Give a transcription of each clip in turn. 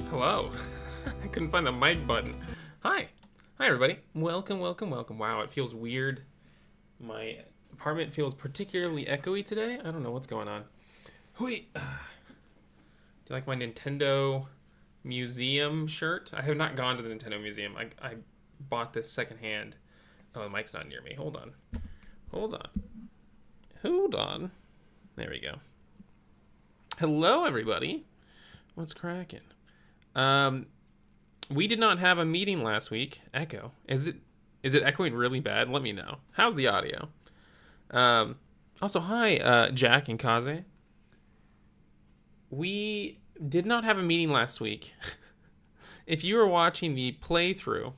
Hello. I couldn't find the mic button. Hi. Hi, everybody. Welcome, welcome, welcome. Wow, it feels weird. My apartment feels particularly echoey today. I don't know what's going on. Wait. Do you like my Nintendo Museum shirt? I have not gone to the Nintendo Museum. I bought this secondhand. Oh, the mic's not near me. Hold on. Hold on. Hold on. There we go. Hello, everybody. What's cracking? We did not have a meeting last week. Echo. Is it echoing really bad? Let me know. How's the audio? Also, hi, Jack and Kaze. We did not have a meeting last week. If you were watching the playthrough,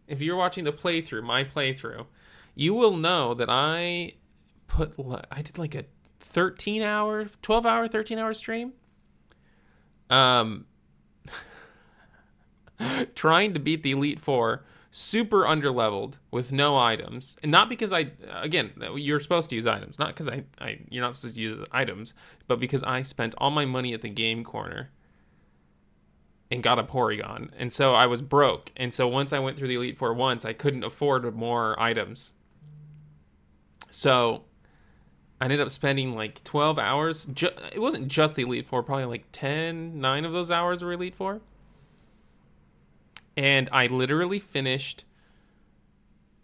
my playthrough, you will know that I did like a 13-hour stream. Trying to beat the Elite Four super underleveled with no items, and not because again, you're supposed to use items, not because you're not supposed to use items, but because I spent all my money at the game corner and got a Porygon, and so I was broke, and so once I went through the Elite Four once, I couldn't afford more items, so I ended up spending like 12 hours. It wasn't just the Elite Four, probably like 9 of those hours were Elite Four. And I literally finished,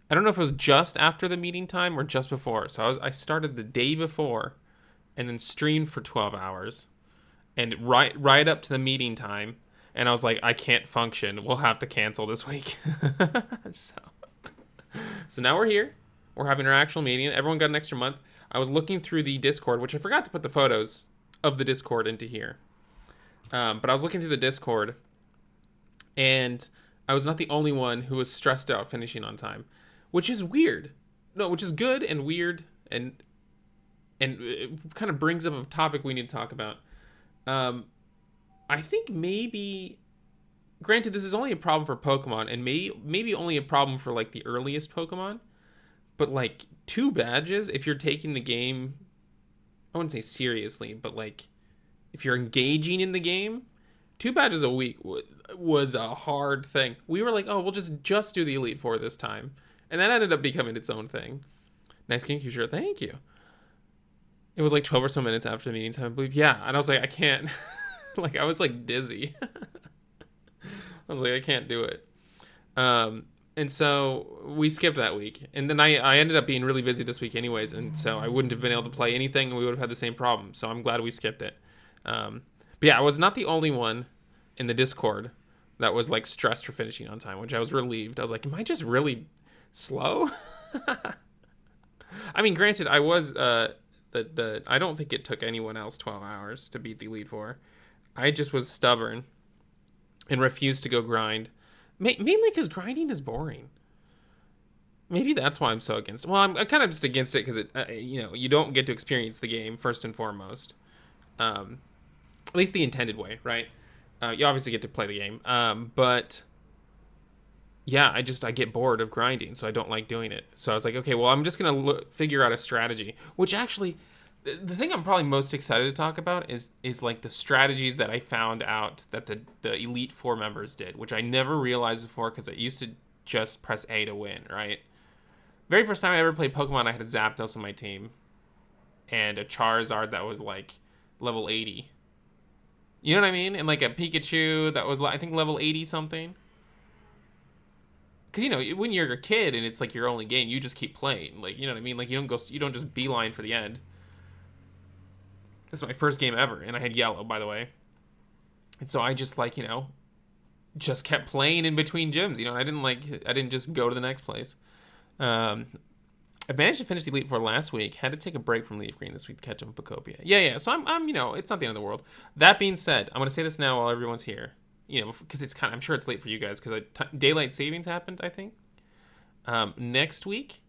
I don't know if it was just after the meeting time or just before. So I started the day before and then streamed for 12 hours. And right up to the meeting time. And I was like, I can't function. We'll have to cancel this week. So now we're here. We're having our actual meeting. Everyone got an extra month. I was looking through the Discord, which I forgot to put the photos of the Discord into here. But I was looking through the Discord, and I was not the only one who was stressed out finishing on time, which is weird. No, which is good and weird, and it kind of brings up a topic we need to talk about. I think maybe, granted, this is only a problem for Pokemon, and maybe only a problem for like the earliest Pokemon. But, like, 2 badges, if you're taking the game, I wouldn't say seriously, but, like, if you're engaging in the game, 2 badges a week was a hard thing. We were like, oh, we'll just do the Elite Four this time. And that ended up becoming its own thing. Nice GameCube shirt, thank you. It was, like, 12 or so minutes after the meeting time, I believe. Yeah, and I was like, I can't. Like, I was, like, dizzy. I was like, I can't do it. And so we skipped that week. And then I ended up being really busy this week anyways. And so I wouldn't have been able to play anything, and we would have had the same problem. So I'm glad we skipped it. But yeah, I was not the only one in the Discord that was like stressed for finishing on time, which I was relieved. I was like, am I just really slow? I mean, granted, I was, I don't think it took anyone else 12 hours to beat the Elite Four. I just was stubborn and refused to go grind. Mainly because grinding is boring. Maybe that's why I'm so against it. Well, I'm kind of just against it because you don't get to experience the game first and foremost. At least the intended way, right? You obviously get to play the game. But yeah, I get bored of grinding, so I don't like doing it. So I was like, okay, well, I'm just going to figure out a strategy, which actually, the thing I'm probably most excited to talk about is like the strategies that I found out that the Elite Four members did, which I never realized before because I used to just press A to win, right? Very first time I ever played Pokemon, I had a Zapdos on my team and a Charizard that was like level 80. You know what I mean? And like a Pikachu that was, I think, level 80 something. Because, when you're a kid and it's like your only game, you just keep playing. Like, you know what I mean? Like, you don't just beeline for the end. This is my first game ever, and I had yellow, by the way. And so I just, like, just kept playing in between gyms, and I didn't just go to the next place. I managed to finish the Elite Four last week. Had to take a break from LeafGreen this week to catch up with Pokopia. Yeah. So I'm, it's not the end of the world. That being said, I'm gonna say this now while everyone's here. Because it's I'm sure it's late for you guys because daylight savings happened, I think. Next week.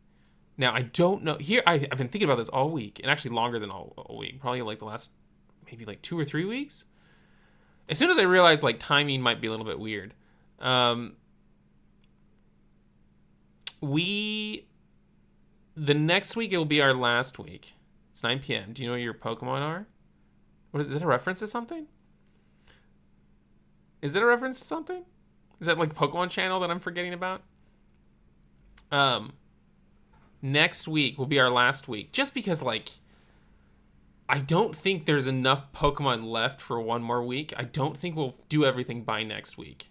Now, I don't know. Here, I've been thinking about this all week, and actually longer than all week. Probably like the last, maybe like 2 or 3 weeks. As soon as I realized like timing might be a little bit weird. The next week, it will be our last week. It's 9 p.m. Do you know what your Pokemon are? What is that, a reference to something? Is that a reference to something? Is that like Pokemon channel that I'm forgetting about? Next week will be our last week. Just because, like, I don't think there's enough Pokemon left for one more week. I don't think we'll do everything by next week.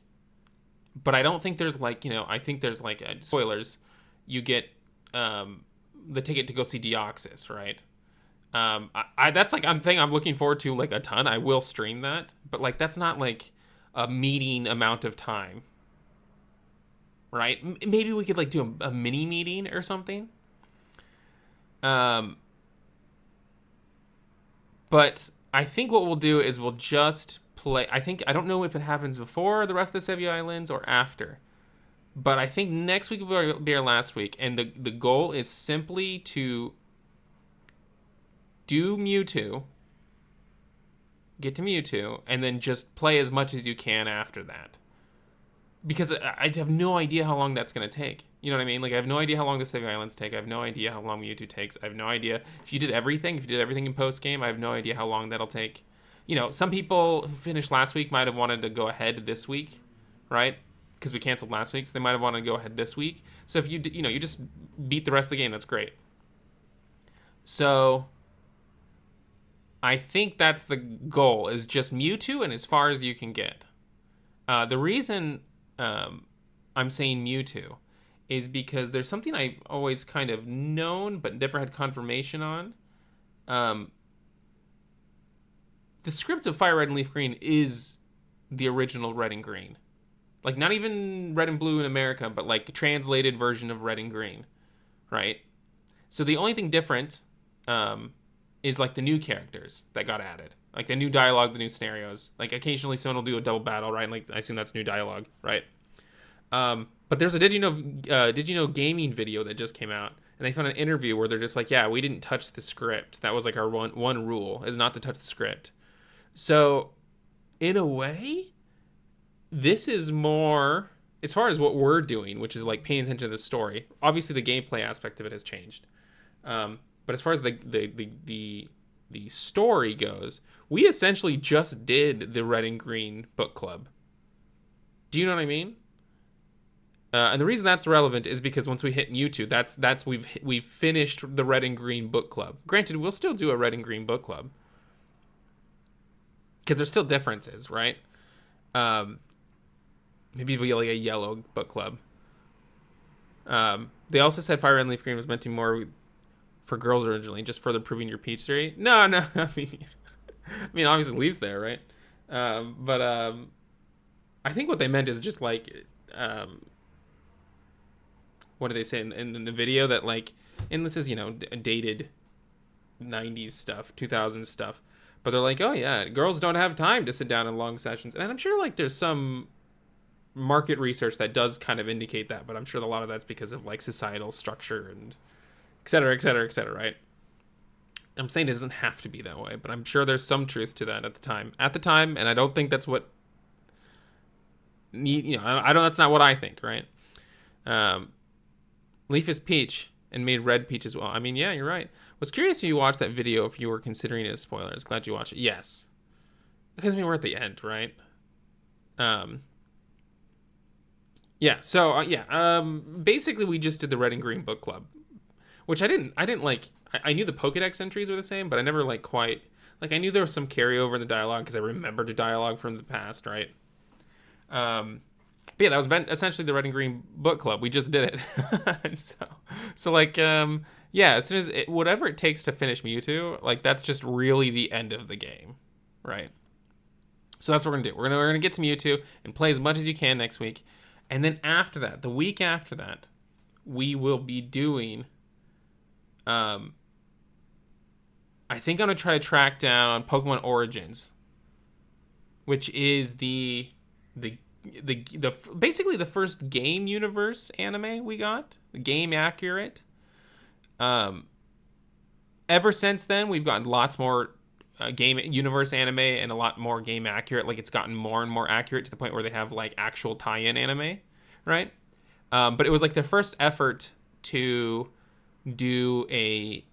But I don't think there's, like, I think there's, like, spoilers. You get the ticket to go see Deoxys, right? That's, like, I'm looking forward to, like, a ton. I will stream that. But, like, that's not, like, a meeting amount of time. Right? Maybe we could, like, do a mini meeting or something. But I think what we'll do is we'll just play. I don't know if it happens before the rest of the Sevio Islands or after. But I think next week will be our last week. And the goal is simply to do Mewtwo, get to Mewtwo, and then just play as much as you can after that. because I have no idea how long that's going to take. You know what I mean? Like, I have no idea how long the City Islands take. I have no idea how long Mewtwo takes. I have no idea if you did everything in post game. I have no idea how long that'll take. You know, some people who finished last week might have wanted to go ahead this week, right? Because we canceled last week, so they might have wanted to go ahead this week. So if you just beat the rest of the game, that's great. So I think that's the goal, is just Mewtwo and as far as you can get. The reason I'm saying Mewtwo is because there's something I've always kind of known but never had confirmation on. The script of FireRed and LeafGreen is the original Red and Green. Like, not even Red and Blue in America, but like a translated version of Red and Green, right? So the only thing different is like the new characters that got added. Like the new dialogue, the new scenarios. Like occasionally someone will do a double battle, right? Like I assume that's new dialogue, right? But there's a Did You Know gaming video that just came out, and they found an interview where they're just like, yeah, we didn't touch the script. That was like our one rule, is not to touch the script. So in a way, this is more as far as what we're doing, which is like paying attention to the story. Obviously, the gameplay aspect of it has changed, but as far as the story goes, we essentially just did the Red and Green book club. Do you know what I mean? And the reason that's relevant is because once we hit Mewtwo, that's we've finished the Red and Green book club. Granted, we'll still do a Red and Green book club because there's still differences, right? Maybe it'll be like a yellow book club. They also said Fire Red and Leaf Green was meant to be more for girls originally, just further proving your peach theory. No. I mean, obviously Leaf's there, right? But I think what they meant is just like, what do they say in the video that like, and this is, dated 90s stuff, 2000s stuff, but they're like, oh yeah, girls don't have time to sit down in long sessions. And I'm sure like there's some market research that does kind of indicate that, but I'm sure a lot of that's because of like societal structure and et cetera, et cetera, et cetera, right? I'm saying it doesn't have to be that way, but I'm sure there's some truth to that at the time. And I don't think that's what I don't. That's not what I think, right? Leaf is peach and made red peach as well. I mean, yeah, you're right. Was curious if you watched that video, if you were considering it as spoilers. Glad you watched it. Yes, because we're at the end, right? Yeah. So basically, we just did the Red and Green book club, which I didn't like. I knew the Pokedex entries were the same, but I never like quite like. I knew there was some carryover in the dialogue because I remembered the dialogue from the past, right? But yeah, that was essentially the Red and Green book club. We just did it. so like, yeah, as soon as whatever it takes to finish Mewtwo, like that's just really the end of the game, right? So that's what we're gonna do. We're gonna get to Mewtwo and play as much as you can next week, and then after that, the week after that, we will be doing. I think I'm gonna try to track down Pokemon Origins, which is the basically the first game universe anime we got, game accurate. Ever since then, we've gotten lots more game universe anime and a lot more game accurate. Like it's gotten more and more accurate to the point where they have like actual tie-in anime, right? But it was like the first effort to do a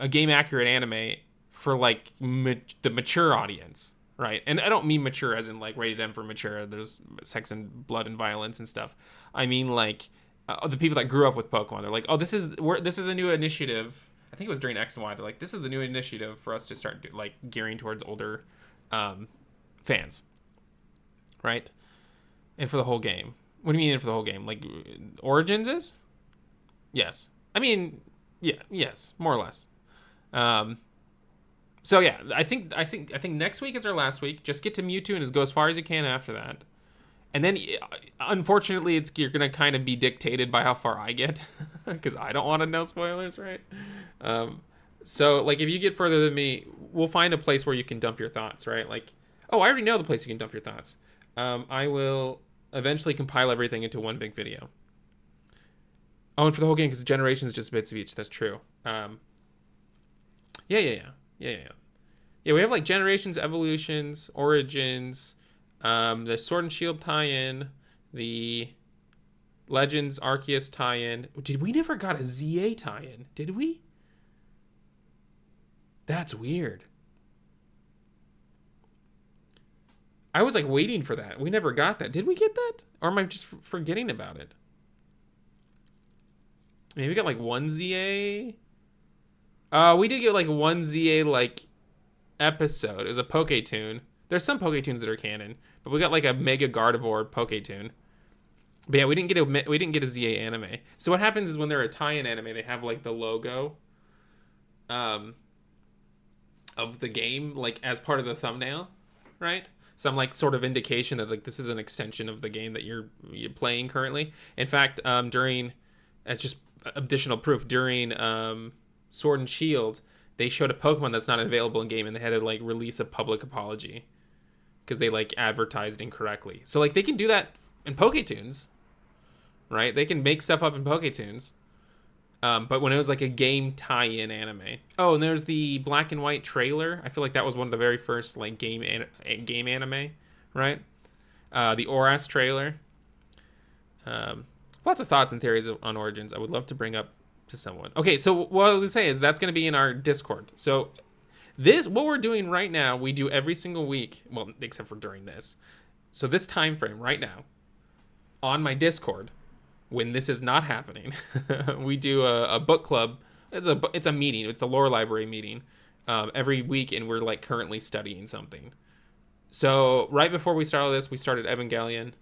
game accurate anime for like the mature audience. Right, and I don't mean mature as in like rated M for mature. There's sex and blood and violence and stuff. I mean like the people that grew up with Pokemon. They're like, oh, this is a new initiative. I think it was during X and Y. They're like, this is the new initiative for us to start like gearing towards older fans, right? And for the whole game. What do you mean for the whole game? Like Origins is? Yes. I mean, yeah, yes, more or less. So yeah, I think next week is our last week. Just get to Mewtwo and just go as far as you can after that. And then, unfortunately, you're gonna kind of be dictated by how far I get, because I don't want to know spoilers, right? So like, if you get further than me, we'll find a place where you can dump your thoughts, right? Like, oh, I already know the place you can dump your thoughts. I will eventually compile everything into one big video. Oh, and for the whole game, because Generations is just bits of each. That's true. Yeah, we have like Generations, Evolutions, Origins, the Sword and Shield tie-in, The Legends Arceus tie-in. We never got a ZA tie-in, did we? That's weird. I was like waiting for that. We never got that. Did we get that? Or am I just forgetting about it? Maybe we got like one ZA. We did get like one ZA like episode. It was a Poke-Tune. There's some Poke-Tunes that are canon, but we got like a Mega Gardevoir Poke-Tune. But yeah, we didn't get a ZA anime. So what happens is when they're a tie-in anime, they have like the logo of the game like as part of the thumbnail, right? Some like sort of indication that like this is an extension of the game that you're playing currently. In fact, during, as just additional proof, during Sword and Shield, they showed a Pokemon that's not available in game, and they had to like release a public apology because they like advertised incorrectly. So like they can do that in Poke-Tunes, right? They can make stuff up in Poke-Tunes. But when it was like a game tie-in anime. Oh, and there's the black and white trailer. I feel like that was one of the very first like game anime, right? The Oras trailer. Lots of thoughts and theories on Origins I would love to bring up to someone. Okay, so what I was gonna say is that's gonna be in our Discord. So what we're doing right now, we do every single week. Well, except for during this. So this time frame right now, on my Discord, when this is not happening, we do a book club. It's a meeting. It's a lore library meeting every week, and we're like currently studying something. So right before we started this, we started Evangelion.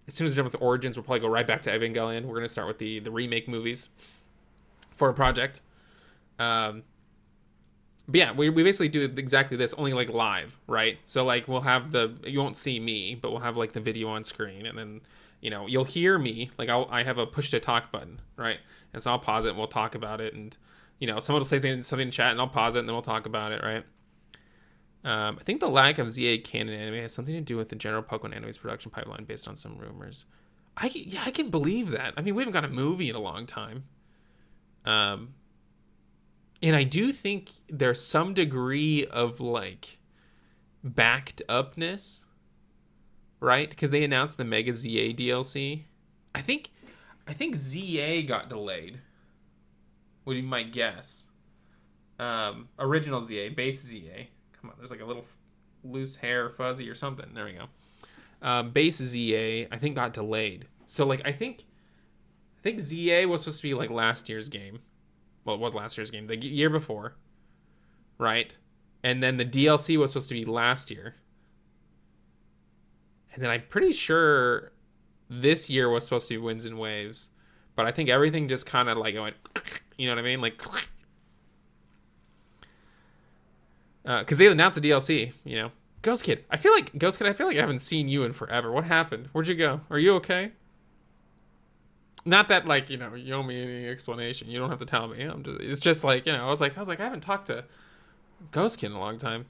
As soon as we're done with Origins, we'll probably go right back to Evangelion. We're gonna start with the remake movies for a project. But yeah, we basically do exactly this, only like live, right? So like we'll have you won't see me, but we'll have like the video on screen, and then you'll hear me. Like I have a push to talk button, right? And so I'll pause it and we'll talk about it, and someone will say something in chat and I'll pause it and then we'll talk about it, right? I think the lack of ZA canon anime has something to do with the general Pokemon anime's production pipeline based on some rumors. I can believe that. I mean, we haven't got a movie in a long time. And I do think there's some degree of like backed upness, right? Because they announced the Mega ZA DLC. I think ZA got delayed, would be my guess. Original ZA, base ZA. Come on, there's like a little loose hair fuzzy or something. There we go. Base ZA, I think, got delayed. So like I think ZA was supposed to be like last year's game. Well, it was last year's game, the year before, right? And then the DLC was supposed to be last year. And then I'm pretty sure this year was supposed to be Winds and Waves. But I think everything just kind of like went, you know what I mean? Like, because they announced a DLC, Ghost Kid. I feel like I haven't seen you in forever. What happened? Where'd you go? Are you okay? Not that like, you owe me any explanation. You don't have to tell me. It's just like, I was like, I haven't talked to Ghost Kid in a long time.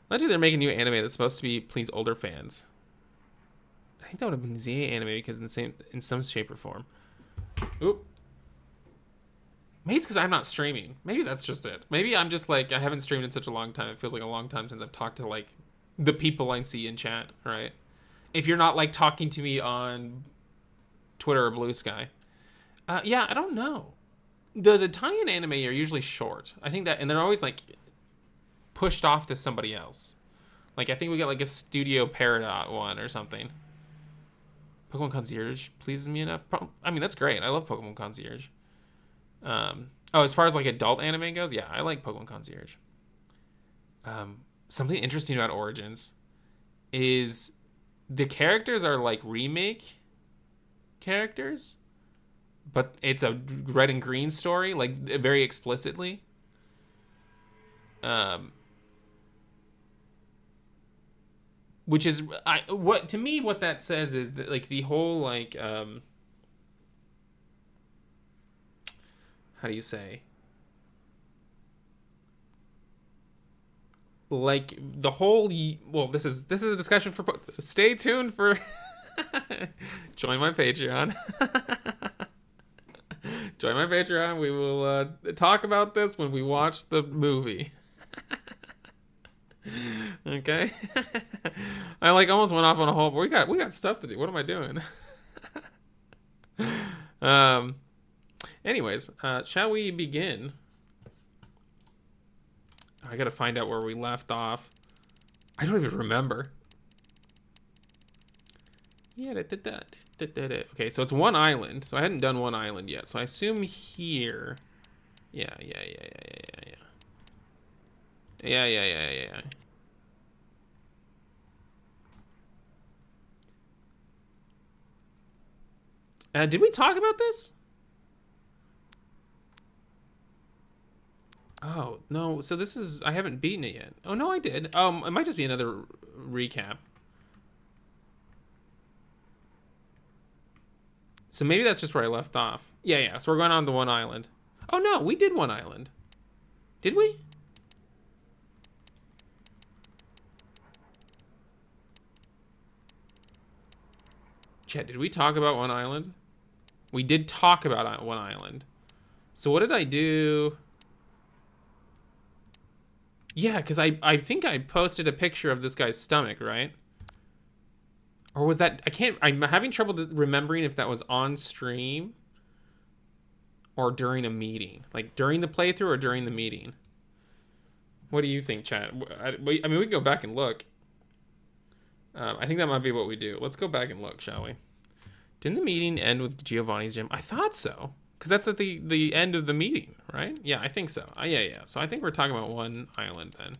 Allegedly, they're making a new anime that's supposed to please older fans. I think that would have been ZA anime because in some shape or form. Oop. Maybe it's because I'm not streaming. Maybe that's just it. Maybe I'm just like, I haven't streamed in such a long time. It feels like a long time since I've talked to like the people I see in chat, right? If you're not like talking to me on Twitter or Blue Sky. Yeah, I don't know. The tie-in anime are usually short. I think that, and they're always like pushed off to somebody else. Like I think we got like a Studio Peridot one or something. Pokemon Concierge pleases me enough. I mean, that's great. I love Pokemon Concierge. As far as like adult anime goes, yeah, I like Pokemon Concierge. Something interesting about Origins is the characters are like remake characters, but it's a red and green story, like very explicitly. Which is what that says is that like the whole like how do you say, like the whole this is a discussion for stay tuned for join my Patreon. Join my Patreon. We will talk about this when we watch the movie. Okay. I like almost went off on a whole. We got stuff to do. What am I doing? um. Anyways, shall we begin? I gotta find out where we left off. I don't even remember. Yeah. Okay, so it's one island. So I hadn't done one island yet. So I assume here. Yeah. Yeah. Did we talk about this? Oh, no. So this is... I haven't beaten it yet. Oh, no, I did. It might just be another recap. So maybe that's just where I left off. Yeah. So we're going on the one island. Oh, no. We did one island. Did we? Chat, did we talk about one island? We did talk about one island. So what did I do? Yeah, because I think I posted a picture of this guy's stomach, right? Or was that... I'm having trouble remembering if that was on stream or during a meeting. Like, during the playthrough or during the meeting. What do you think, chat? I mean, we can go back and look. I think that might be what we do. Let's go back and look, shall we? Didn't the meeting end with Giovanni's gym? I thought so. Because that's at the end of the meeting, right? Yeah, I think so. Yeah. So I think we're talking about one island then.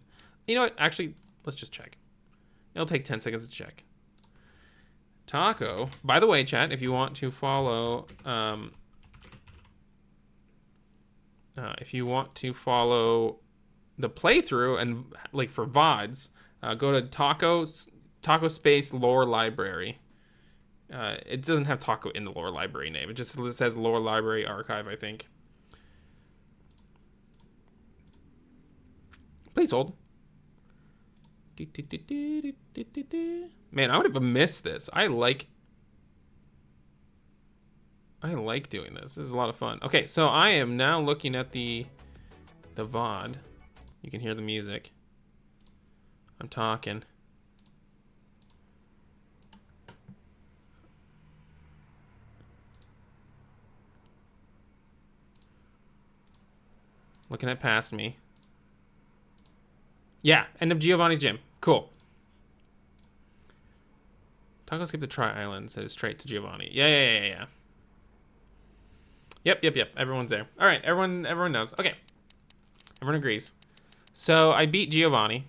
You know what? Actually, let's just check. It'll take 10 seconds to check. Taco. By the way, chat, if you want to follow... the playthrough and like for VODs, go to Taco Space Lore Library. It doesn't have Taco in the Lore Library name. It just says Lore Library Archive, I think. Please hold. Man, I would have missed this. I like doing this. This is a lot of fun. Okay, so I am now looking at the VOD. You can hear the music. I'm talking. Looking at past me. Yeah, end of Giovanni's gym. Cool. Taco skip the Tri-Island, says straight to Giovanni. Yeah. Yep. Everyone's there. All right, everyone knows. Okay. Everyone agrees. So I beat Giovanni.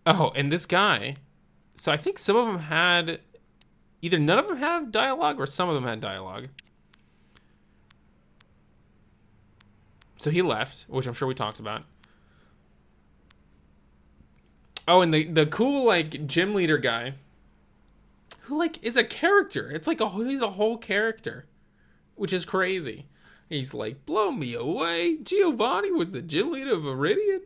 Oh, and this guy. So I think some of them had... Either none of them have dialogue or some of them had dialogue. So he left, which I'm sure we talked about. Oh, and the cool, like, gym leader guy... Who, like, is a character. It's like he's a whole character. Which is crazy. He's like, blow me away. Giovanni was the gym leader of Iridian.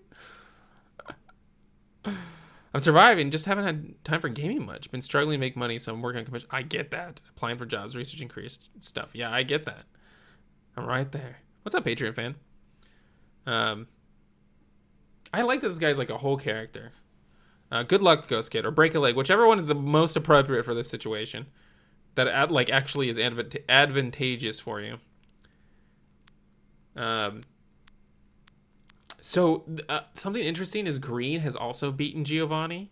I'm surviving, just haven't had time for gaming much. Been struggling to make money, so I'm working on commission. I get that. Applying for jobs, researching career stuff. Yeah, I get that. I'm right there. What's up, Patreon fan? I like that this guy's like a whole character. Good luck, Ghost Kid, or break a leg, whichever one is the most appropriate for this situation. That like actually is advantageous for you. So something interesting is Green has also beaten Giovanni.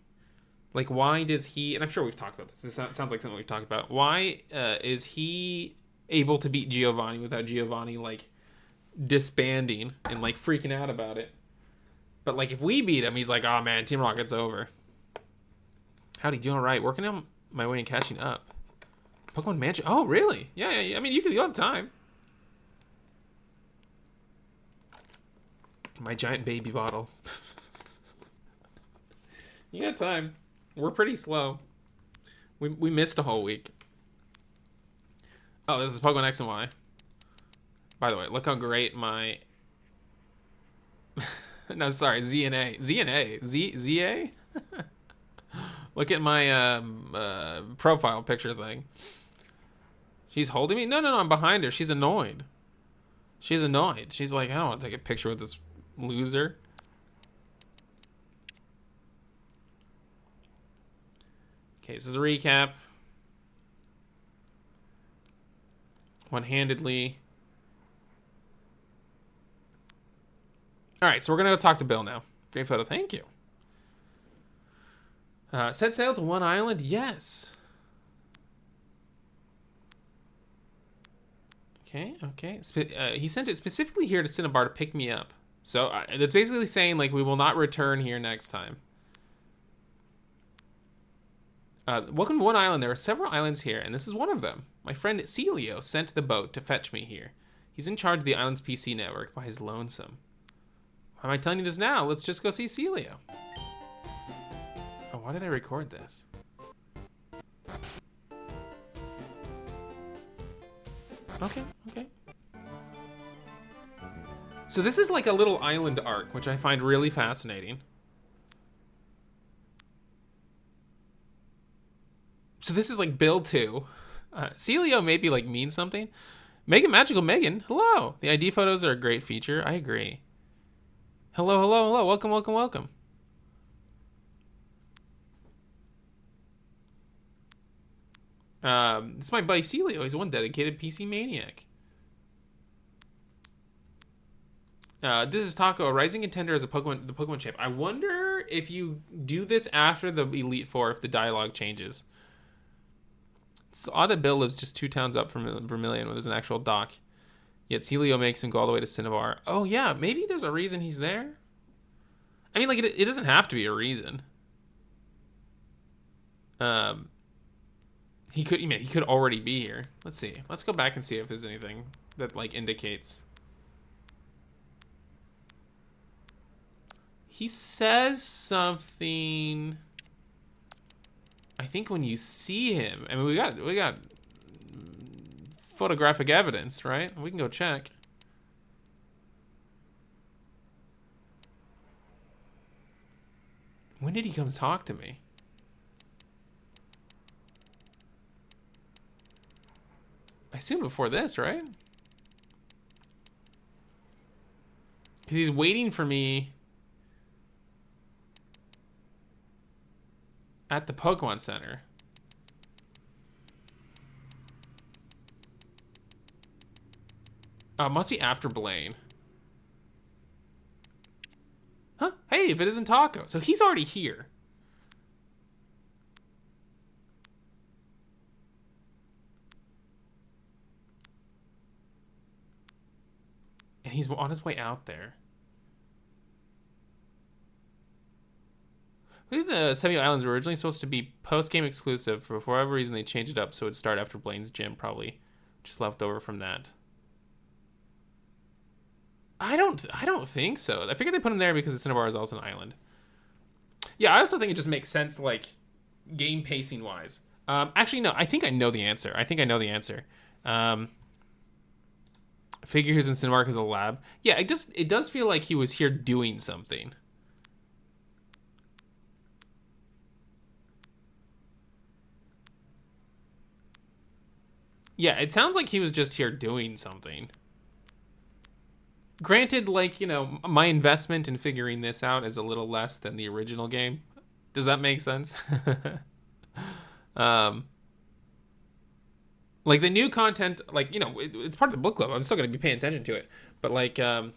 Like, why does he... And I'm sure we've talked about this. This sounds like something we've talked about. Why is he able to beat Giovanni without Giovanni, like, disbanding and, like, freaking out about it? But, like, if we beat him, he's like, oh, man, Team Rocket's over. Howdy, doing all right. Working on my way and catching up. Pokemon Mansion. Oh, really? Yeah. I mean, you'll have time. My giant baby bottle. You got time. We're pretty slow. We missed a whole week. Oh, this is Pokemon X and Y. By the way, look how great my... No, sorry, Z and A. ZA? Look at my profile picture thing. She's holding me? No, I'm behind her. She's annoyed. She's like, I don't want to take a picture with this loser. Okay, this is a recap. One-handedly. All right, so we're going to go talk to Bill now. Great photo. Thank you. Set sail to one island? Yes. Okay, okay. He sent it specifically here to Cinnabar to pick me up. So that's basically saying, like, we will not return here next time. Welcome to one island. There are several islands here, and this is one of them. My friend Celio sent the boat to fetch me here. He's in charge of the island's PC network, but he's lonesome. Why am I telling you this now? Let's just go see Celio. Oh, why did I record this? Okay, okay. So this is like a little island arc, which I find really fascinating. So this is like Bill 2. Celio maybe like means something. Megan Magical Megan, hello. The ID photos are a great feature. I agree. Hello, hello, hello. Welcome, welcome, welcome. This is my buddy Celio. He's one dedicated PC maniac. This is Taco, a rising contender as the Pokemon champ. I wonder if you do this after the Elite Four, if the dialogue changes. It's odd that Bill lives just 2 towns up from Vermilion where there's an actual dock. Yet Celio makes him go all the way to Cinnabar. Oh yeah, maybe there's a reason he's there? I mean, like, it doesn't have to be a reason. He could already be here. Let's see. Let's go back and see if there's anything that, like, indicates. He says something. I think when you see him, I mean, we got photographic evidence, right? We can go check. When did he come talk to me? I assume before this, right? Because he's waiting for me at the Pokemon Center. Oh, it must be after Blaine. Huh? Hey, if it isn't Taco. So he's already here. And he's on his way out there. I think the Semi Islands were originally supposed to be post-game exclusive, but for whatever reason they changed it up so it'd start after Blaine's gym, probably just left over from that. I don't think so. I figured they put him there because the Cinnabar is also an island. Yeah, I also think it just makes sense, like, game pacing wise. Actually, no. I think I know the answer. Figure he's in Cinnabar because of the lab. Yeah, it does feel like he was here doing something. Yeah, it sounds like he was just here doing something. Granted, like, you know, my investment in figuring this out is a little less than the original game. Does that make sense? Like, the new content, like, you know, it's part of the book club. I'm still going to be paying attention to it. But, like, to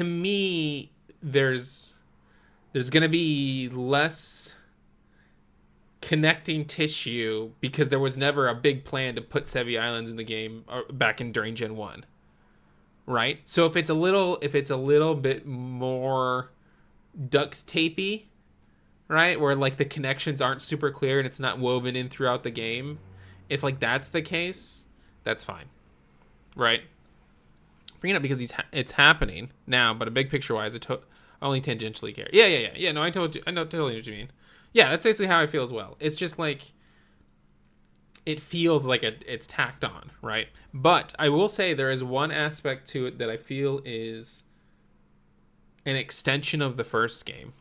me, there's going to be less connecting tissue because there was never a big plan to put Sevi Islands in the game back in during Gen 1. Right? So if it's a little bit more duct tapey, right? Where, like, the connections aren't super clear and it's not woven in throughout the game. If, like, that's the case, that's fine. Right? Bring it up because it's happening now, but a big picture wise, I only tangentially care. Yeah. No, I know totally what you mean. Yeah, that's basically how I feel as well. It's just like, it feels like it's tacked on, right? But I will say there is one aspect to it that I feel is an extension of the first game.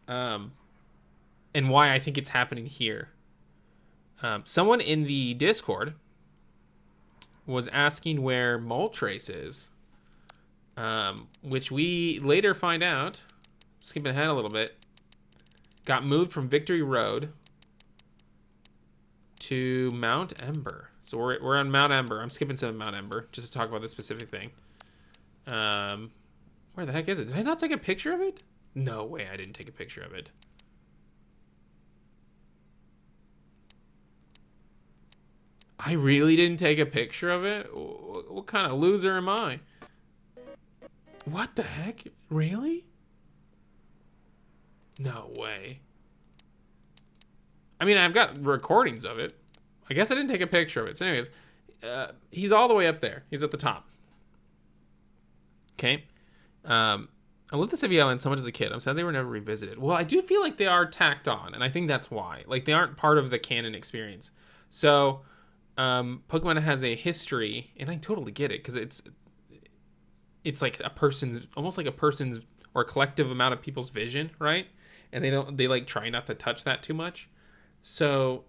And why I think it's happening here. Someone in the Discord was asking where Moltres is. which we later find out, skipping ahead a little bit, got moved from Victory Road to Mount Ember. So we're on Mount Ember. I'm skipping to Mount Ember just to talk about this specific thing. Where the heck is it? Did I not take a picture of it? No way I didn't take a picture of it. I really didn't take a picture of it? What kind of loser am I? What the heck? Really? No way. I mean, I've got recordings of it. I guess I didn't take a picture of it. So anyways, he's all the way up there. He's at the top. Okay. I loved the Civvy Island so much as a kid. I'm sad they were never revisited. Well, I do feel like they are tacked on, and I think that's why. Like, they aren't part of the canon experience. So, Pokemon has a history, and I totally get it, because it's like almost like a person's or a collective amount of people's vision, right? And they like try not to touch that too much. So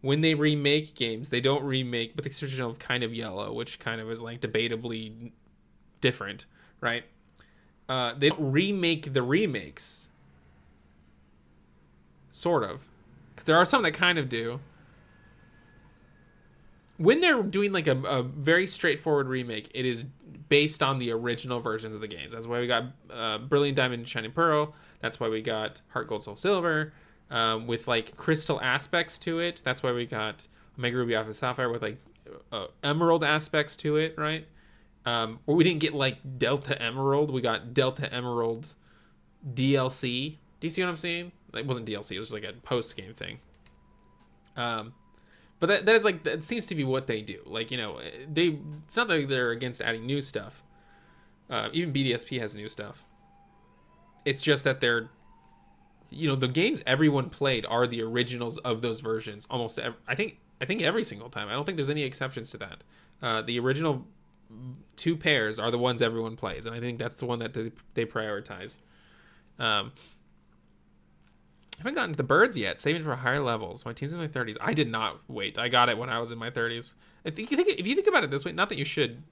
when they remake games, they don't remake with the exception of Kind of Yellow, which kind of is like debatably different, right? They don't remake the remakes, sort of, because there are some that kind of do. When they're doing like a very straightforward remake, it is based on the original versions of the games. That's why we got Brilliant Diamond and Shining Pearl. That's why we got Heart Gold Soul Silver with like crystal aspects to it. That's why we got Omega Ruby Alpha Sapphire with like emerald aspects to it, right? Or we didn't get like Delta Emerald. We got Delta Emerald DLC. Do you see what I'm saying? It wasn't DLC. It was like a post-game thing. But that is like, that seems to be what they do. Like, you know, it's not that they're against adding new stuff. Even BDSP has new stuff. It's just that they're, you know, the games everyone played are the originals of those versions. Almost, I think every single time. I don't think there's any exceptions to that. The original 2 pairs are the ones everyone plays, and I think that's the one that they prioritize. I haven't gotten to the birds yet, saving for higher levels. My team's in my 30s. I did not wait. I got it when I was in my 30s. If you think about it this way, not that you should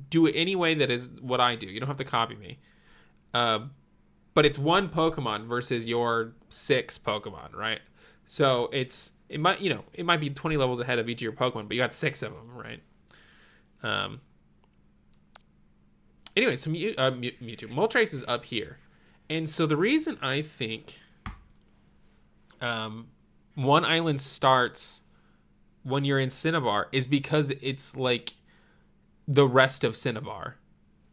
do it any way that is what I do. You don't have to copy me. But it's 1 Pokemon versus your 6 Pokemon, right? So it might be 20 levels ahead of each of your Pokemon, but you got 6 of them, right? Anyway, so Mewtwo. Moltres is up here. And so the reason I think one island starts when you're in Cinnabar is because it's like the rest of Cinnabar.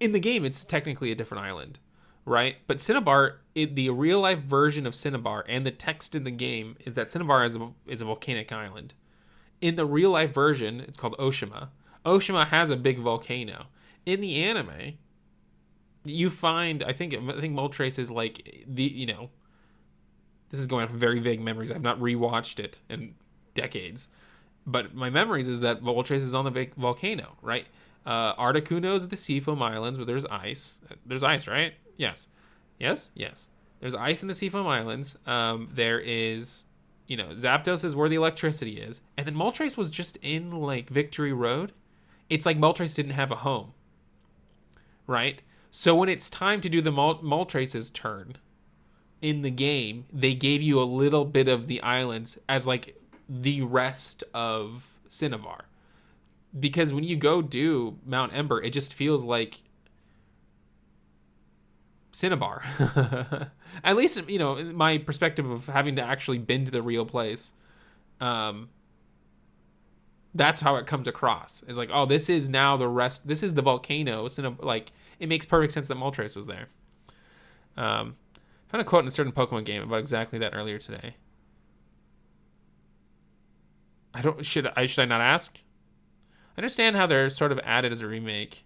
In the game, it's technically a different island, right? But Cinnabar, the real life version of Cinnabar, and the text in the game is that Cinnabar is a volcanic island. In the real life version, it's called Oshima. Oshima has a big volcano. In the anime, you find, I think Moltres is like this is going off very vague memories. I've not rewatched it in decades, but my memories is that Moltres is on the volcano, right? Articuno is the Seafoam Islands where there's ice. There's ice, right? Yes. There's ice in the Seafoam Islands. There is, Zapdos is where the electricity is, and then Moltres was just in like Victory Road. It's like Moltres didn't have a home, right? So when it's time to do the Moltres' turn in the game, they gave you a little bit of the islands as like the rest of Cinnabar. Because when you go do Mount Ember, it just feels like Cinnabar. At least, in my perspective of having to actually been to the real place. That's how it comes across. It's like, oh, this is now the rest. This is the volcano. Like, it makes perfect sense that Moltres was there. I found a quote in a certain Pokemon game about exactly that earlier today. Should I not ask? I understand how they're sort of added as a remake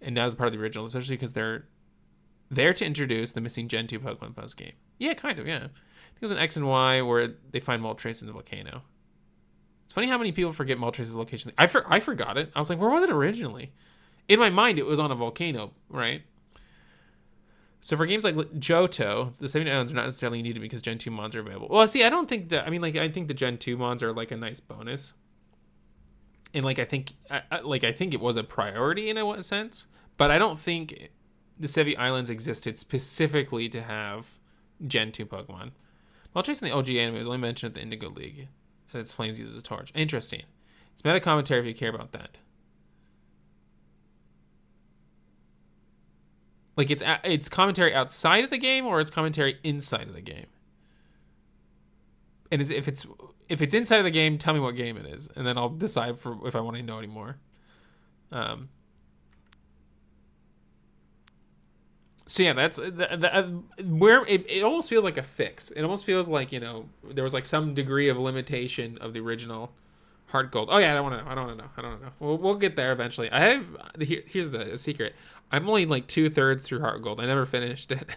and not as part of the original, especially because they're there to introduce the missing Gen 2 Pokemon post-game. Yeah, kind of, yeah. I think it was an X and Y where they find Moltres in the volcano. It's funny how many people forget Moltres' location. I forgot it. I was like, where was it originally? In my mind, it was on a volcano, right? So for games like Johto, the 70 islands are not necessarily needed because Gen 2 mons are available. Well, see, I don't think that... I think the Gen 2 mons are like a nice bonus. And I think it was a priority in a sense, But I don't think the Sevi Islands existed specifically to have Gen 2 Pokemon. While chasing the OG anime was only mentioned at the Indigo League, as its flames uses a torch. Interesting. It's meta commentary if you care about that. Like it's commentary outside of the game, or it's commentary inside of the game. And if it's inside of the game, tell me what game it is, and then I'll decide if I want to know anymore. So yeah, that's where it almost feels like a fix. It almost feels like, there was like some degree of limitation of the original Heart Gold. Oh yeah, I don't want to know. We'll get there eventually. Here's the secret. I'm only like 2/3 through Heart Gold. I never finished it.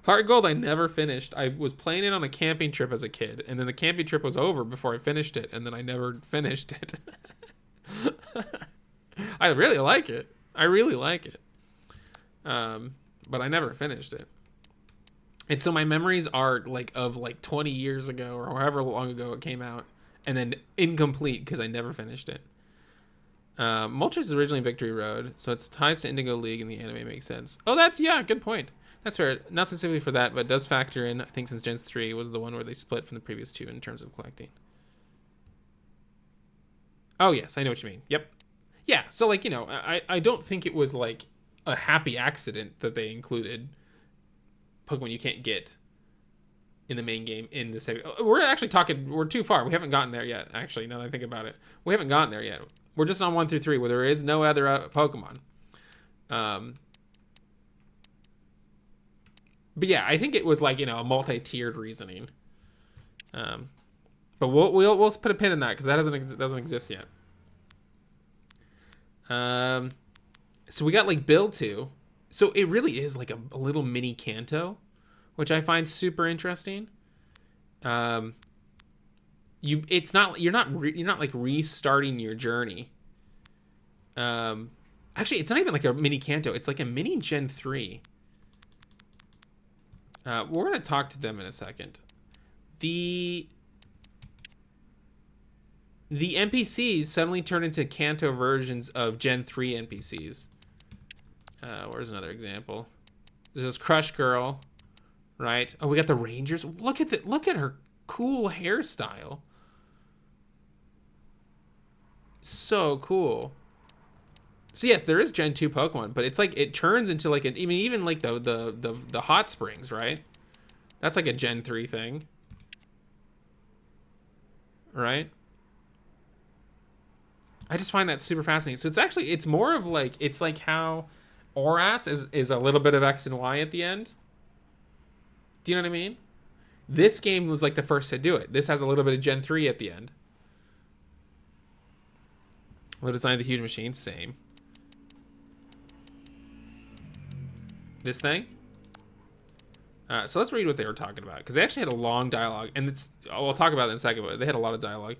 Heart Gold, I never finished. I was playing it on a camping trip as a kid, and then the camping trip was over before I finished it, and then I never finished it. I really like it. But I never finished it. And so my memories are like of like 20 years ago or however long ago it came out, and then incomplete because I never finished it. Moltres is originally Victory Road, so its ties to Indigo League in the anime makes sense. Oh, good point. That's fair. Not specifically for that, but it does factor in, I think, since Gen 3 was the one where they split from the previous two in terms of collecting. Oh, yes, I know what you mean. Yep. Yeah, so like, I don't think it was like a happy accident that they included Pokemon you can't get in the main game in the save. We're too far. We haven't gotten there yet, actually, now that I think about it. We haven't gotten there yet. We're just on 1 through 3 where there is no other Pokemon. But yeah, I think it was like, a multi-tiered reasoning. But we'll put a pin in that because that doesn't exist yet. So we got like Build 2. So it really is like a little mini Kanto, which I find super interesting. You're not like restarting your journey. Actually, it's not even like a mini Kanto. It's like a mini Gen 3. We're gonna talk to them in a second. The NPCs suddenly turn into Kanto versions of Gen 3 NPCs. Where's another example? This is Crush Girl, right? Oh, we got the Rangers. Look at her cool hairstyle. So cool. So yes, there is Gen 2 Pokemon, but it's like it turns into like even like the Hot Springs, right? That's like a Gen 3 thing. Right? I just find that super fascinating. So it's more of like, it's like how Oras is a little bit of X and Y at the end. Do you know what I mean? This game was like the first to do it. This has a little bit of Gen 3 at the end. The design of the huge machine, same. This thing. So let's read what they were talking about, because they actually had a long dialogue, and we'll talk about it in a second, but they had a lot of dialogue.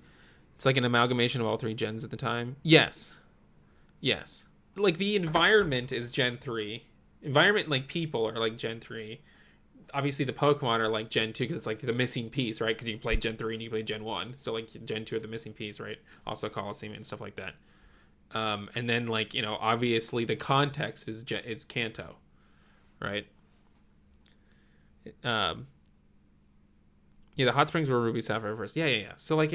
It's like an amalgamation of all 3 gens at the time. Yes. Like the environment is Gen 3. Environment, like people, are like Gen 3. Obviously the Pokemon are like Gen 2 because it's like the missing piece, right? Because you play Gen 3 and you play Gen 1. So like Gen 2 are the missing piece, right? Also Coliseum and stuff like that. And then like, obviously the context is Kanto, right? Yeah, the Hot Springs were Ruby Sapphire first. Yeah. So like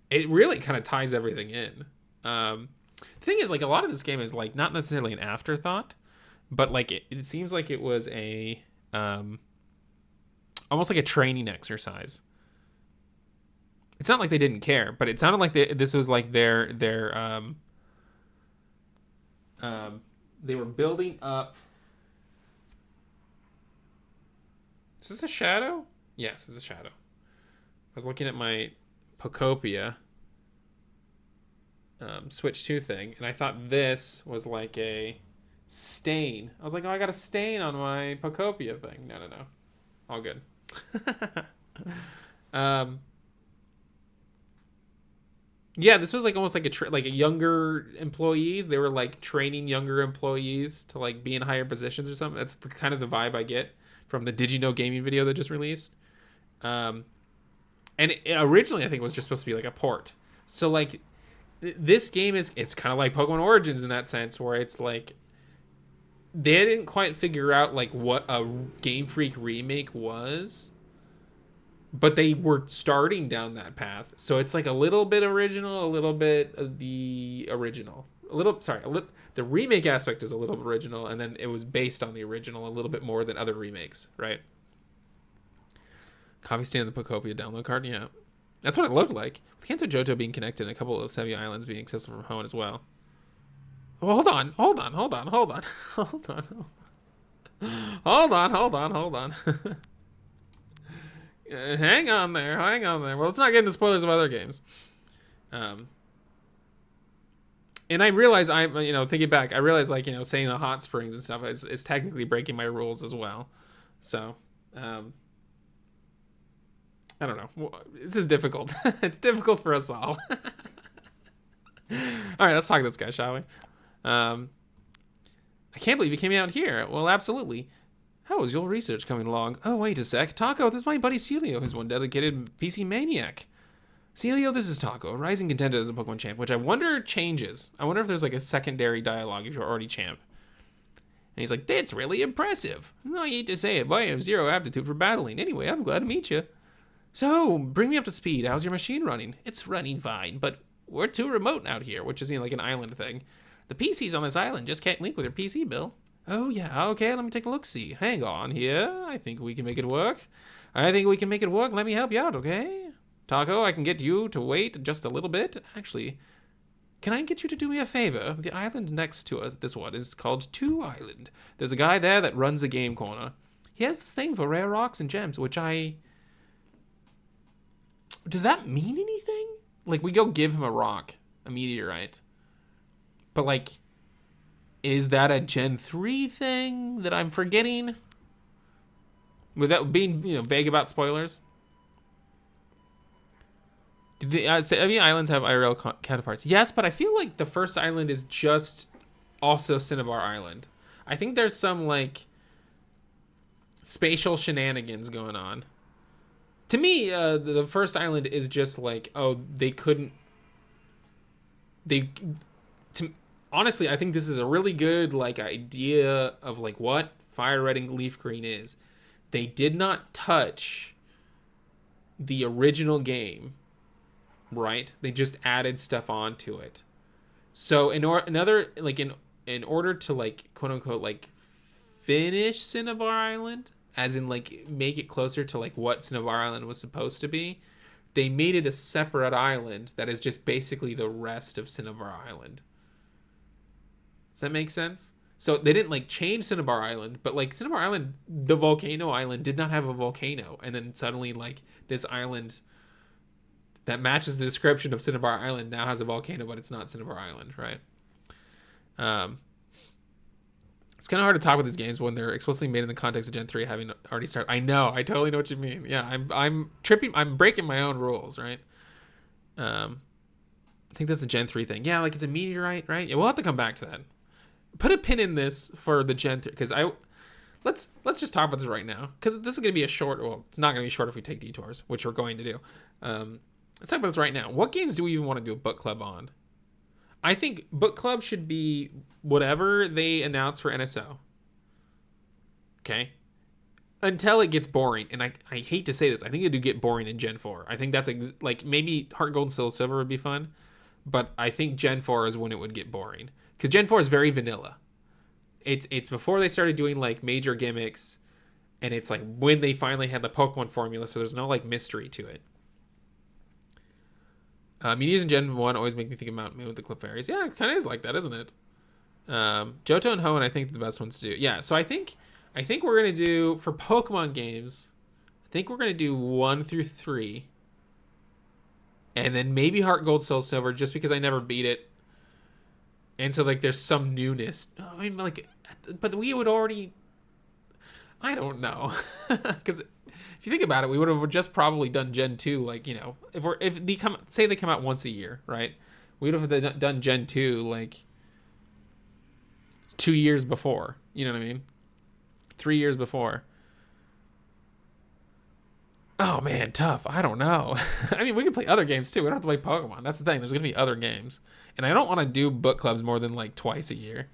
it really kind of ties everything in. The thing is, like, a lot of this game is like not necessarily an afterthought, but like it seems like it was a almost like a training exercise. It's not like they didn't care, but it sounded like this was like their they were building up. Is this a shadow? Yes, it's a shadow. I was looking at my Pokopia Switch 2 thing, and I thought this was like a stain. I was like, oh, I got a stain on my Pokopia thing. No. All good. Yeah, this was like almost like a younger employees. They were like training younger employees to like be in higher positions or something. That's kind of the vibe I get from the Did You Know Gaming video that just released. And originally I think it was just supposed to be like a port. So like this game it's kind of like Pokemon Origins in that sense, where it's like they didn't quite figure out like what a Game Freak remake was, but they were starting down that path. So it's like a little bit original, a little bit of the original, the remake aspect is a little original, and then it was based on the original a little bit more than other remakes, right? Coffee stand in the Pokopia download card, yeah. That's what it looked like. With Kanto Johto being connected and a couple of Sevi Islands being accessible from home as well. Well, hold on. Hold on. Hang on there. Well, let's not get into spoilers of other games. And I realize thinking back, I realize saying the hot springs and stuff is technically breaking my rules as well. So, I don't know. This is difficult. It's difficult for us all. All right, let's talk to this guy, shall we? I can't believe you came out here. Well, absolutely. How is your research coming along? Oh, wait a sec. Taco, this is my buddy Celio, who's one dedicated PC maniac. Celio, this is Taco, a rising contender as a Pokemon champ, which I wonder changes. I wonder if there's like a secondary dialogue if you're already champ. And he's like, that's really impressive. I hate to say it, but I have zero aptitude for battling. Anyway, I'm glad to meet you. So, bring me up to speed. How's your machine running? It's running fine, but we're too remote out here, which is like an island thing. The PCs on this island just can't link with your PC, Bill. Oh, yeah, okay, let me take a look-see. Hang on here. I think we can make it work. Let me help you out, okay? Taco, I can get you to wait just a little bit. Actually, can I get you to do me a favor? The island next to us, this one, is called 2 Island. There's a guy there that runs a game corner. He has this thing for rare rocks and gems, which does that mean anything? Like, we go give him a rock, a meteorite. But, like, is that a Gen 3 thing that I'm forgetting? Without being, vague about spoilers? Do the any islands have IRL counterparts? Yes, but I feel like the first island is just also Cinnabar Island. I think there's some, like, spatial shenanigans going on. To me, the first island is just like, honestly, I think this is a really good, like, idea of, like, what FireRed and LeafGreen is. They did not touch the original game, right? They just added stuff onto it. So in order to, like, quote unquote, like, finish Cinnabar Island, as in, like, make it closer to, like, what Cinnabar Island was supposed to be, they made it a separate island that is just basically the rest of Cinnabar Island. Does that make sense? So they didn't, like, change Cinnabar Island, but, like, Cinnabar Island, the volcano island, did not have a volcano. And then suddenly, like, this island that matches the description of Cinnabar Island now has a volcano, but it's not Cinnabar Island, right? It's kind of hard to talk about these games when they're explicitly made in the context of Gen 3 having already started. I know. I totally know what you mean. Yeah, I'm tripping. I'm breaking my own rules, right? I think that's a Gen 3 thing. Yeah, like, it's a meteorite, right? Yeah, we'll have to come back to that. Put a pin in this for the Gen 3, because let's just talk about this right now, because this is going to be a short, well, it's not going to be short if we take detours, which we're going to do. Let's talk about this right now. What games do we even want to do a book club on? I think book club should be whatever they announce for NSO. Okay? Until it gets boring. And I hate to say this. I think it do get boring in Gen 4. I think that's like maybe Heart Gold, Soul Silver would be fun. But I think Gen 4 is when it would get boring. Because Gen 4 is very vanilla. It's before they started doing, like, major gimmicks. And it's like when they finally had the Pokemon formula. So there's no, like, mystery to it. Meteors in Gen 1 always make me think of Mount Moon with the Clefairies. Yeah, it kind of is like that, isn't it? Johto and Hoenn, I think, are the best ones to do. Yeah, so I think we're going to do, for Pokemon games, I think we're going to do 1 through 3. And then maybe Heart Gold, Soul Silver, just because I never beat it. And so, like, there's some newness. I mean, like, but we would already... I don't know. Because... if you think about it, we would have just probably done Gen 2, like, if they come out once a year, right? We would have done Gen 2, like, 2 years before. You know what I mean? 3 years before. Oh man, tough. I don't know. I mean, we can play other games too. We don't have to play Pokemon. That's the thing. There's gonna be other games, and I don't want to do book clubs more than like twice a year.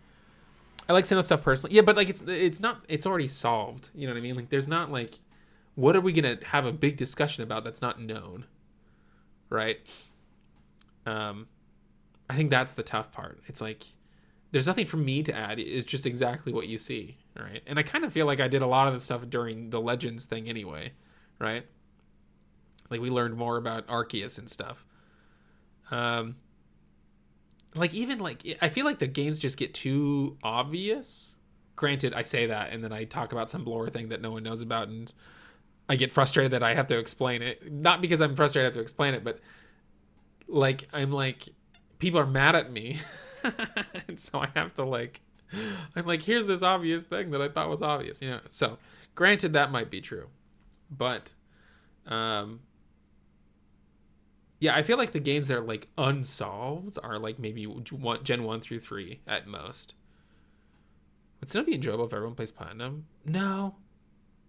I like Sinnoh stuff personally. Yeah, but like it's not. It's already solved. You know what I mean? Like there's not like, what are we gonna have a big discussion about that's not known, right? Um, I think that's the tough part. It's like there's nothing for me to add. It's just exactly what you see, right? And I kind of feel like I did a lot of the stuff during the Legends thing anyway, right? Like we learned more about Arceus and stuff. Um, like even like I feel like the games just get too obvious. Granted, I say that and then I talk about some lore thing that no one knows about, and I get frustrated that I have to explain it. Not because I'm frustrated I have to explain it, but like I'm like people are mad at me, and so I have to like I'm like here's this obvious thing that I thought was obvious, you know. So granted that might be true, but um yeah, I feel like the games that are like unsolved are like maybe Gen 1 through 3 at most. Would still be enjoyable if everyone plays Platinum? No.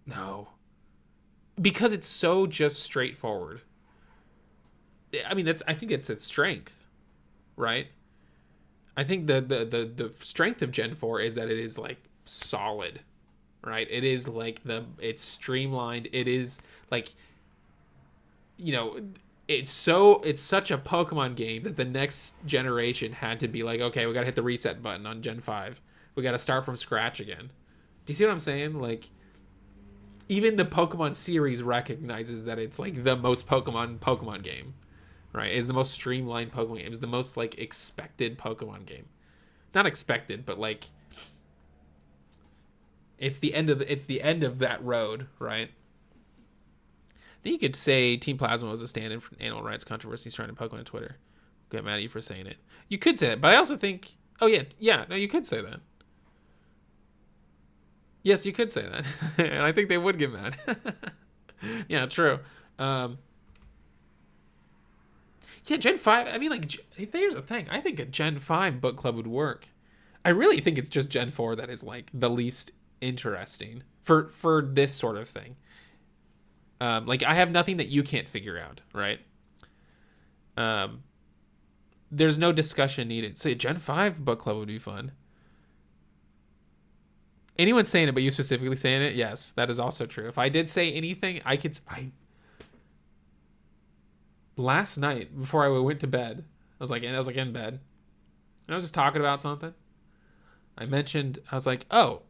No. Because it's so just straightforward. I mean, I think it's its strength, right? I think the strength of Gen 4 is that it is like solid, right? It is like it's streamlined. It is like, you know, it's such a Pokemon game that the next generation had to be like, okay, we got to hit the reset button on Gen 5. We got to start from scratch again. Do you see what I'm saying? Like even the Pokemon series recognizes that it's like the most Pokemon game, right? It's the most streamlined Pokemon game. It's the most like expected Pokemon game. Not expected, but like it's the end of that road, right? Then you could say Team Plasma was a stand-in for animal rights controversies surrounding Pokemon on Twitter. Get mad at you for saying it. You could say that, but I also think, oh yeah, no, you could say that. Yes, you could say that, and I think they would get mad. Yeah, true. Um, yeah, Gen 5. I mean, like, here's the thing. I think a Gen 5 book club would work. I really think it's just Gen 4 that is like the least interesting for this sort of thing. Like I have nothing that you can't figure out, right? Um, there's no discussion needed. So a Gen 5 book club would be fun. Anyone saying it, but you specifically saying it, yes, that is also true. If I did say anything, I last night before I went to bed, I was like in bed, and I was just talking about something. I was like, oh,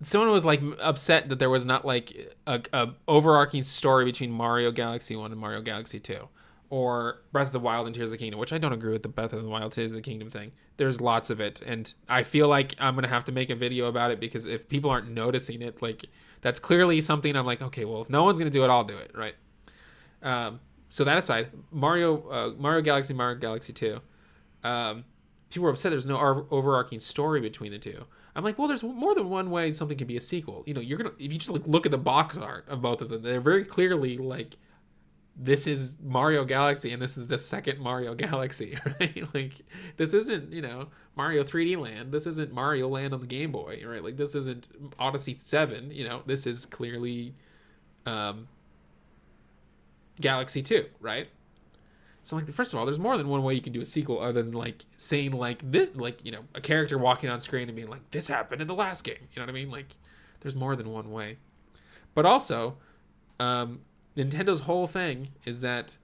someone was like upset that there was not like a overarching story between Mario Galaxy 1 and Mario Galaxy 2 or Breath of the Wild and Tears of the Kingdom, which I don't agree with the Breath of the Wild Tears of the Kingdom thing. There's lots of it, and I feel like I'm going to have to make a video about it because if people aren't noticing it, like that's clearly something I'm like, okay, well, if no one's going to do it, I'll do it, right? So that aside, Mario Galaxy 2, people were upset there's no overarching story between the two. I'm like, well, there's more than one way something can be a sequel. You know, if you just like look at the box art of both of them, they're very clearly like, this is Mario Galaxy and this is the second Mario Galaxy, right? Like, this isn't, Mario 3D Land. This isn't Mario Land on the Game Boy, right? Like, this isn't Odyssey 7, this is clearly Galaxy 2, right? So, like, first of all, there's more than one way you can do a sequel other than, like, saying, like, this, like, a character walking on screen and being like, this happened in the last game. You know what I mean? Like, there's more than one way. But also, Nintendo's whole thing is that,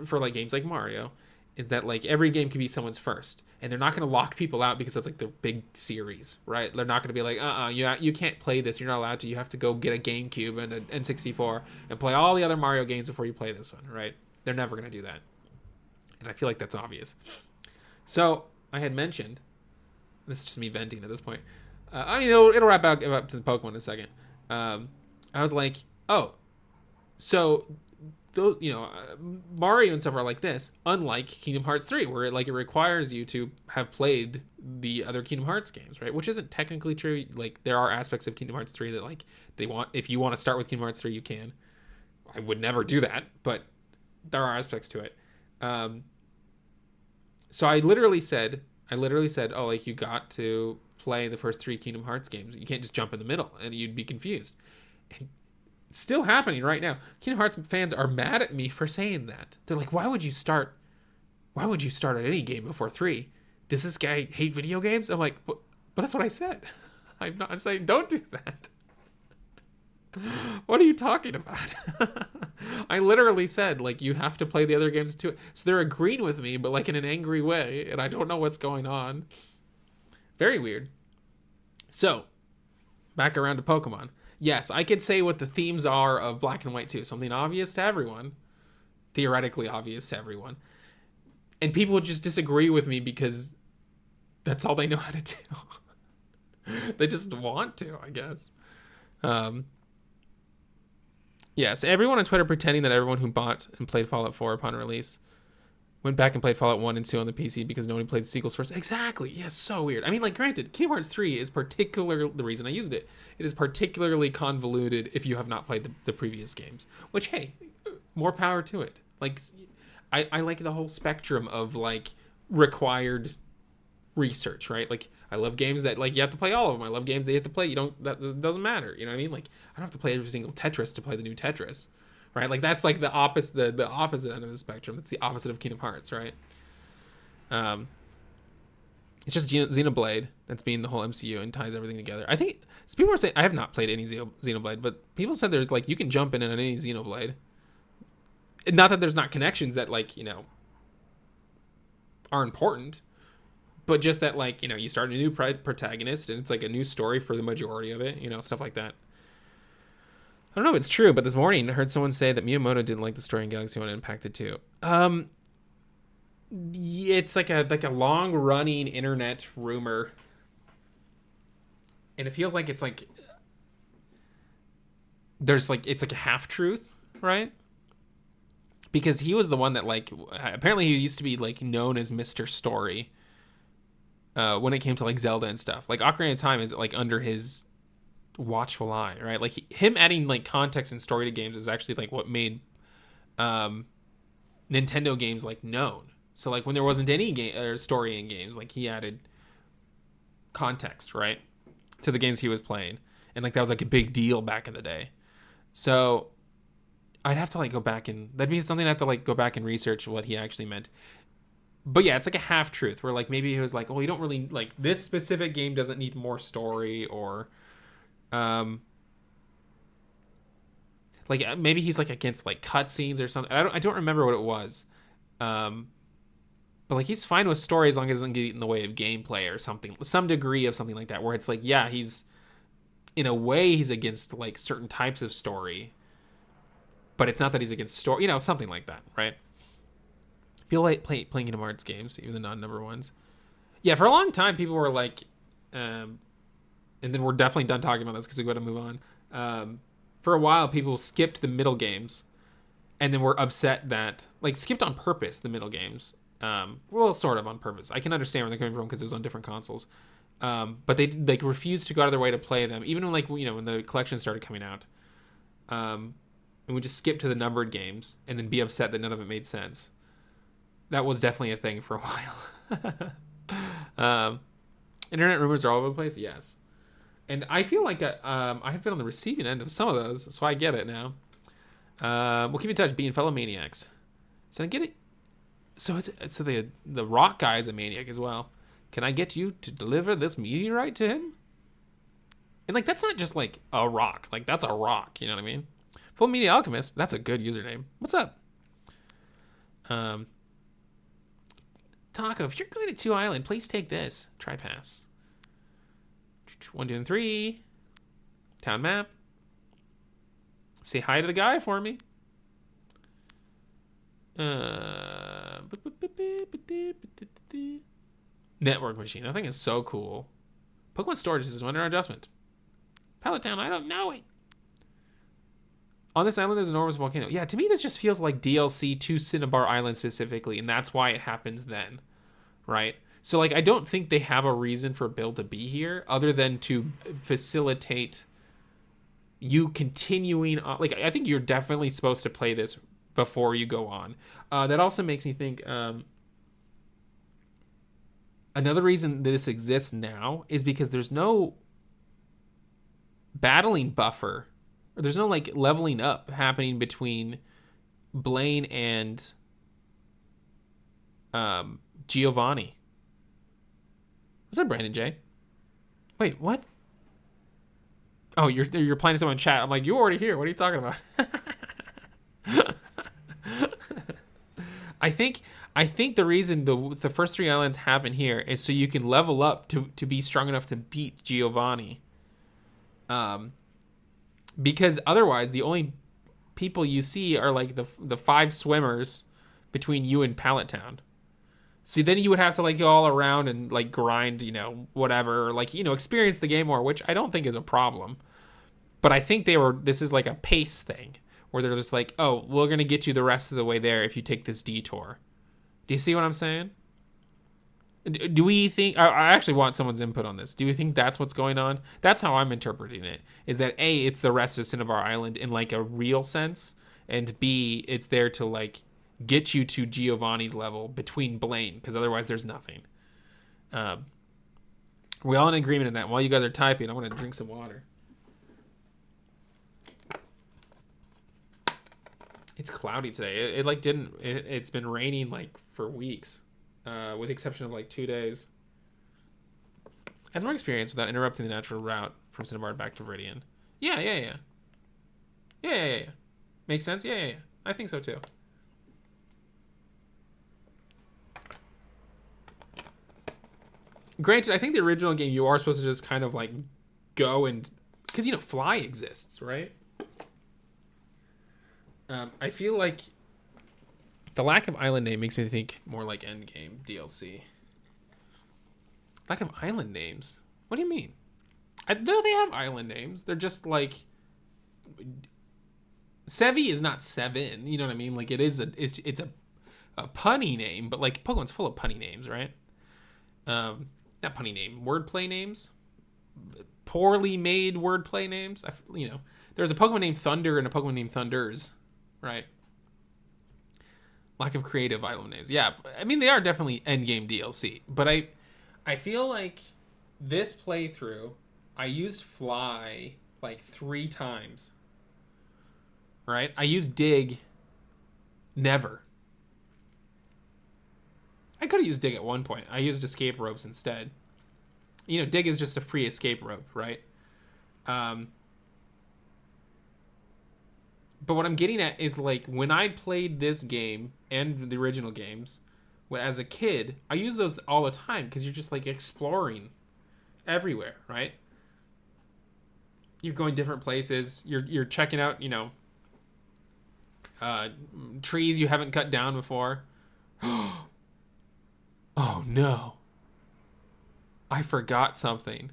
for, like, games like Mario, is that, like, every game can be someone's first. And they're not going to lock people out because that's, like, the big series, right? They're not going to be like, you can't play this. You're not allowed to. You have to go get a GameCube and an N64 and play all the other Mario games before you play this one, right? They're never going to do that. And I feel like that's obvious. So I had mentioned, this is just me venting at this point. It'll wrap up to the Pokemon in a second. I was like, oh, so those, Mario and stuff are like this, unlike Kingdom Hearts 3, where it requires you to have played the other Kingdom Hearts games, right? Which isn't technically true. Like, there are aspects of Kingdom Hearts 3 that, like, if you want to start with Kingdom Hearts 3, you can. I would never do that, but there are aspects to it. So I literally said, oh, like, you got to play the first 3 Kingdom Hearts games. You can't just jump in the middle, and you'd be confused. And It's still happening right now. Kingdom Hearts fans are mad at me for saying that. They're like, why would you start at any game before 3? Does this guy hate video games? I'm like, but that's what I said. I'm not saying don't do that. What are you talking about? I literally said, like, you have to play the other games too. So they're agreeing with me, but like in an angry way, and I don't know what's going on. Very weird. So, back around to Pokemon. Yes, I could say what the themes are of Black and White 2. Something obvious to everyone. Theoretically obvious to everyone. And people would just disagree with me because that's all they know how to do. They just want to, I guess. Yes, everyone on Twitter pretending that everyone who bought and played Fallout 4 upon release went back and played Fallout 1 and 2 on the PC because nobody played the sequels first. Exactly. Yeah, so weird. I mean, like, granted, Kingdom Hearts 3 is particularly the reason I used it. It is particularly convoluted if you have not played the previous games. Which, hey, more power to it. Like, I like the whole spectrum of, like, required research, right? Like, I love games that, like, you have to play all of them. I love games that you have to play. That doesn't matter. You know what I mean? Like, I don't have to play every single Tetris to play the new Tetris, right? Like, that's like the opposite, the opposite end of the spectrum. It's the opposite of Kingdom Hearts, right? It's just Xenoblade that's being the whole MCU and ties everything together. I think so people are saying, I have not played any Xenoblade, but people said there's, like, you can jump in on any Xenoblade. Not that there's not connections that, like, you know, are important, but just that, like, you know, you start a new protagonist and it's like a new story for the majority of it, you know, stuff like that. I don't know if it's true, but this morning I heard someone say that Miyamoto didn't like the story in Galaxy 1 and Impacted 2. It's like a long running internet rumor, and it feels like it's like there's like it's like a half truth, right? Because he was the one that, like, apparently he used to be, like, known as Mr. Story when it came to, like, Zelda and stuff. Like, Ocarina of Time is, like, under his watchful eye, right? Like, him adding, like, context and story to games is actually, like, what made Nintendo games, like, known. So, like, when there wasn't any story in games, like, he added context, right, to the games he was playing. And, like, that was, like, a big deal back in the day. So I'd have to, like, go back and that'd be something I have to, like, go back and research what he actually meant. But yeah, it's like a half truth where, like, maybe he was like, well, you don't really, like, this specific game doesn't need more story, or like, maybe he's, like, against, like, cutscenes or something. I don't remember what it was. But, like, he's fine with story as long as it doesn't get in the way of gameplay or something, some degree of something like that, where it's like, yeah, he's in a way he's against, like, certain types of story, but it's not that he's against story, you know, something like that, right? People like playing Kingdom Hearts games, even the non-number ones. Yeah, for a long time, people were like, and then we're definitely done talking about this because we got to move on. For a while, people skipped the middle games, and then were upset that, like, skipped on purpose the middle games. Well, sort of on purpose. I can understand where they're coming from because it was on different consoles. But they, like, refused to go out of their way to play them, even when, like, you know, when the collection started coming out. And we just skip to the numbered games and then be upset that none of it made sense. That was definitely a thing for a while. Internet rumors are all over the place. Yes. And I feel like I have been on the receiving end of some of those, so I get it now. We'll keep in touch, being fellow maniacs. So I get it. So the rock guy is a maniac as well. Can I get you to deliver this meteorite to him? And, like, that's not just, like, a rock. Like, that's a rock. You know what I mean? Full Media Alchemist. That's a good username. What's up? Taco, if you're going to 2 Island, please take this. Try pass. 1, 2, and 3. Town map. Say hi to the guy for me. Network machine. That thing is so cool. Pokemon storage is under adjustment. Pallet Town, I don't know it. On this island, there's an enormous volcano. Yeah, to me, this just feels like DLC to Cinnabar Island specifically, and that's why it happens then, right? So, like, I don't think they have a reason for Bill to be here other than to facilitate you continuing on. Like, I think you're definitely supposed to play this before you go on. That also makes me think another reason this exists now is because there's no battling buffer Or there's no like leveling up happening between Blaine and Giovanni. Was that Brandon J? Wait, what? Oh, you're playing someone in chat. I'm like, you're already here. What are you talking about? I think the reason the first 3 islands happen here is so you can level up to be strong enough to beat Giovanni. Because otherwise the only people you see are like the 5 swimmers between you and Pallet Town. See, then you would have to like go all around and like grind, whatever, or like, experience the game more, which I don't think is a problem. But I think this is like a pace thing where they're just like, oh, we're going to get you the rest of the way there if you take this detour. Do you see what I'm saying? Do we think, I actually want someone's input on this. Do you think that's what's going on? That's how I'm interpreting it, is that A, it's the rest of Cinnabar Island in like a real sense, and B, it's there to like get you to Giovanni's level between Blaine, because otherwise there's nothing. We all in agreement in that. While you guys are typing, I'm going to drink some water. It's cloudy today. It's been raining like for weeks, with the exception of like 2 days. Has more experience without interrupting the natural route from Cinnabar back to Viridian. Yeah. Makes sense? Yeah. I think so too. Granted, I think the original game you are supposed to just kind of like go and, because fly exists, right? I feel like the lack of island name makes me think more like endgame DLC. Lack of island names? What do you mean? No, they have island names. They're just like, Sevi is not Seven. You know what I mean? Like it's a punny name, but like Pokemon's full of punny names, right? Not punny name, wordplay names, poorly made wordplay names. There's a Pokemon named Thunder and a Pokemon named Thunders, right? Lack of creative island names. Yeah, I mean they are definitely endgame DLC, but I feel like this playthrough I used Fly like 3 times. Right? I used Dig never. I could have used Dig at one point. I used escape ropes instead. Dig is just a free escape rope, right? But what I'm getting at is like when I played this game and the original games as a kid, I use those all the time because you're just like exploring everywhere, right? You're going different places. You're checking out, trees you haven't cut down before. Oh no. I forgot something.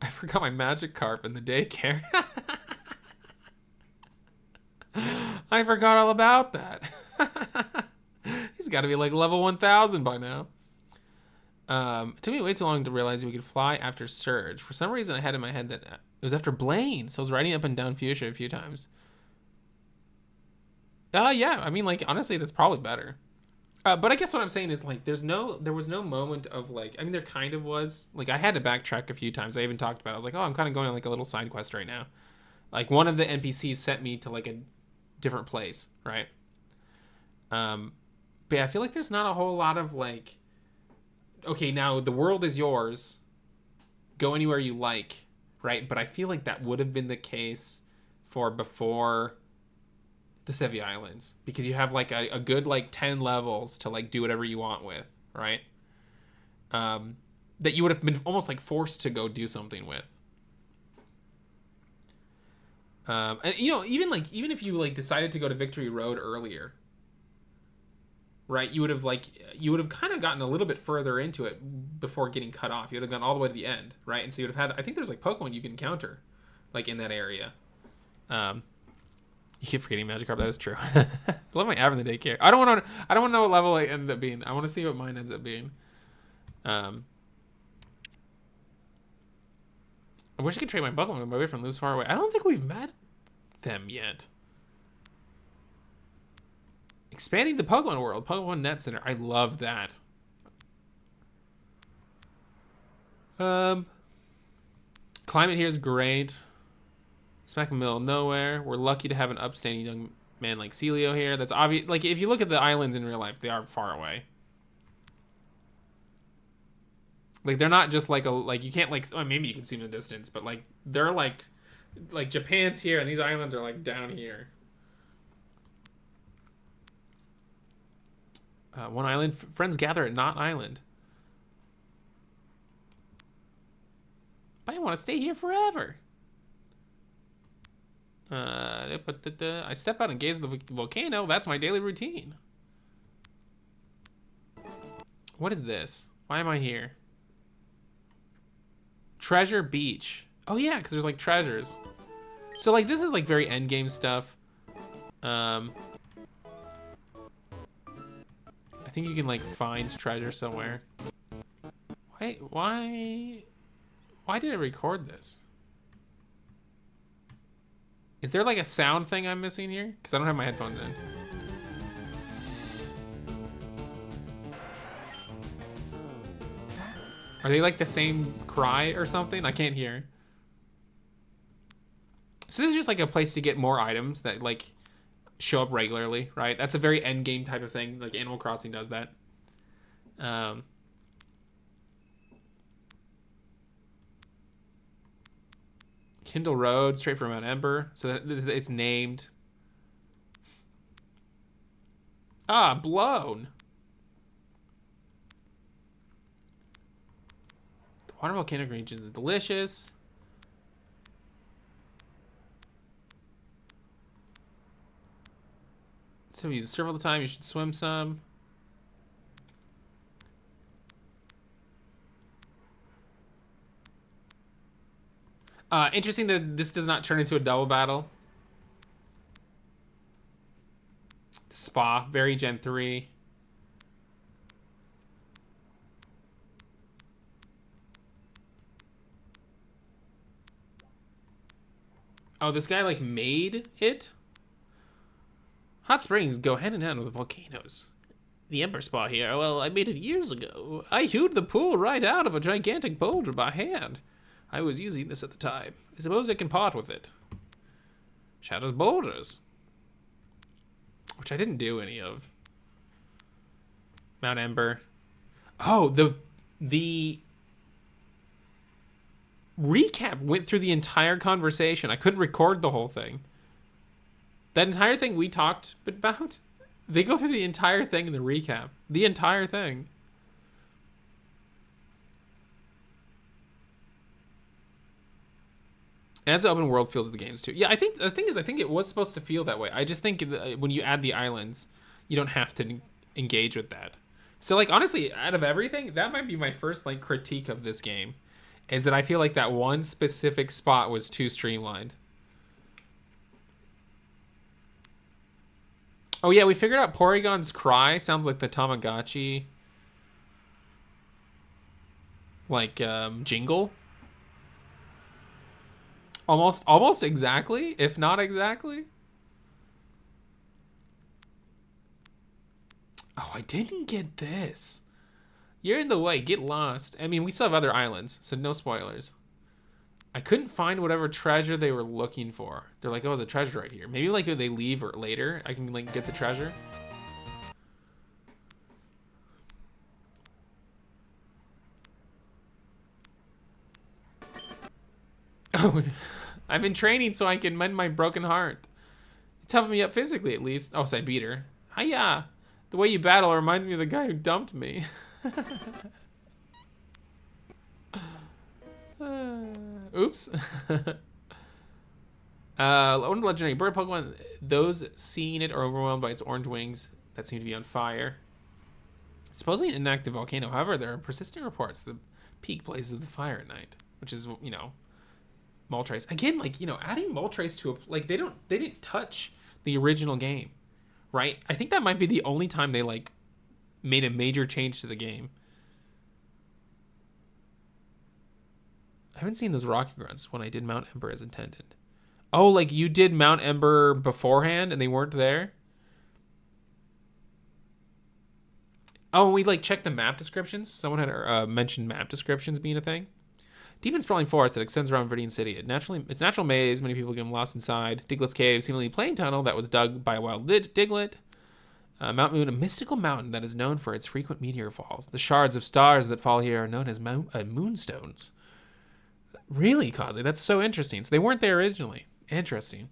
I forgot my Magikarp in the daycare. I forgot all about that. He's got to be like level 1000 by now. It took me way too long to realize we could fly after Surge. For some reason, I had in my head that it was after Blaine, so I was riding up and down Fuchsia a few times. Yeah, I mean, like, honestly, that's probably better. But I guess what I'm saying is, like, there was no moment of, like, I mean, there kind of was. Like, I had to backtrack a few times. I even talked about it. I was like, oh, I'm kind of going on, like, a little side quest right now. Like, one of the NPCs sent me to, like, a different place, right? But yeah, I feel like there's not a whole lot of, like, okay, now the world is yours. Go anywhere you like, right? But I feel like that would have been the case for before the Sevi Islands, because you have like a good like 10 levels to like do whatever you want with, right? That you would have been almost like forced to go do something with. And even if you like decided to go to Victory Road earlier, right? You would have kind of gotten a little bit further into it before getting cut off. You would have gone all the way to the end, right? And so you would have had, I think there's like Pokemon you can encounter like in that area. You keep forgetting Magikarp. That is true. I love my Av in the daycare. I don't want to know what level I ended up being. I want to see what mine ends up being. I wish I could trade my Pokemon away from Lives Far Away. I don't think we've met them yet. Expanding the Pokemon world. Pokemon Net Center. I love that. Climate here is great. Smack in the middle of nowhere. We're lucky to have an upstanding young man like Celio here. That's obvious. Like, if you look at the islands in real life, they are far away. Like, they're not just like a, like, you can't like, well, maybe you can see them in the distance, but like, they're like Japan's here and these islands are like down here. One island. Friends gather at Knot Island. I want to stay here forever. I step out and gaze at the volcano. That's my daily routine. What is this? Why am I here? Treasure Beach. Oh yeah, because there's like treasures. So like this is like very endgame stuff. I think you can like find treasure somewhere. Why did I record this? Is there like a sound thing I'm missing here? Because I don't have my headphones in. Are they like the same cry or something? I can't hear. So this is just like a place to get more items that like show up regularly, right? That's a very end game type of thing. Like Animal Crossing does that. Kindle Road, straight from Mount Ember. So that it's named. Ah, blown. The water volcanic region is delicious. So if you surf all the time, you should swim some. Interesting that this does not turn into a double battle. Spa, very Gen 3. Oh, this guy like made it? Hot springs go hand in hand with volcanoes. The Ember Spa here, well, I made it years ago. I hewed the pool right out of a gigantic boulder by hand. I was using this at the time. I suppose I can part with it. Shadows boulders. Which I didn't do any of. Mount Ember. Oh, the recap went through the entire conversation. I couldn't record the whole thing. That entire thing we talked about, they go through the entire thing in the recap. The entire thing. As open world feels of the games too. Yeah, I think the thing is, I think it was supposed to feel that way. I just think when you add the islands, you don't have to engage with that. So like honestly, out of everything, that might be my first like critique of this game, is that I feel like that one specific spot was too streamlined. Oh yeah, we figured out Porygon's cry sounds like the Tamagotchi like jingle. Almost exactly, if not exactly. Oh, I didn't get this. You're in the way, get lost. I mean, we still have other islands, so no spoilers. I couldn't find whatever treasure they were looking for. They're like, oh, there's a treasure right here. Maybe like if they leave or later, I can like get the treasure. Oh, I've been training so I can mend my broken heart. It toughened me up physically, at least. Oh, so I beat her. Hiya! The way you battle reminds me of the guy who dumped me. Oops. One legendary bird Pokemon. Those seeing it are overwhelmed by its orange wings that seem to be on fire. It's supposedly an inactive volcano. However, there are persistent reports the peak blazes the fire at night, which is, you know, Moltres. Again, like, you know, adding Moltres to a, like, they didn't touch the original game, right? I think that might be the only time they like made a major change to the game. I haven't seen those Rocky Grunts when I did Mount Ember as intended. Oh, like you did Mount Ember beforehand and they weren't there? Oh, we like checked the map descriptions. Someone had mentioned map descriptions being a thing. Deep and sprawling forest that extends around Viridian City. Its natural maze, many people get lost inside. Diglett's Cave, seemingly plain tunnel that was dug by a wild Diglett. Mount Moon, a mystical mountain that is known for its frequent meteor falls. The shards of stars that fall here are known as moonstones. Really, Kaze? That's so interesting. So they weren't there originally. Interesting.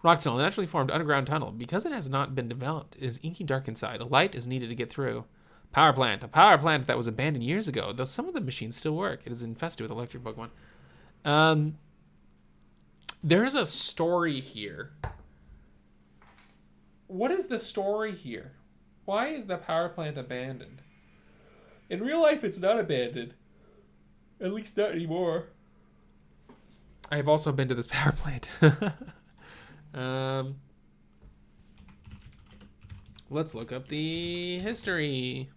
Rock tunnel, a naturally formed underground tunnel. Because it has not been developed, it is inky dark inside. A light is needed to get through. Power plant. A power plant that was abandoned years ago, though some of the machines still work. It is infested with electric Pokemon. There's a story here. What is the story here? Why is the power plant abandoned? In real life, it's not abandoned. At least not anymore. I have also been to this power plant. Let's look up the history.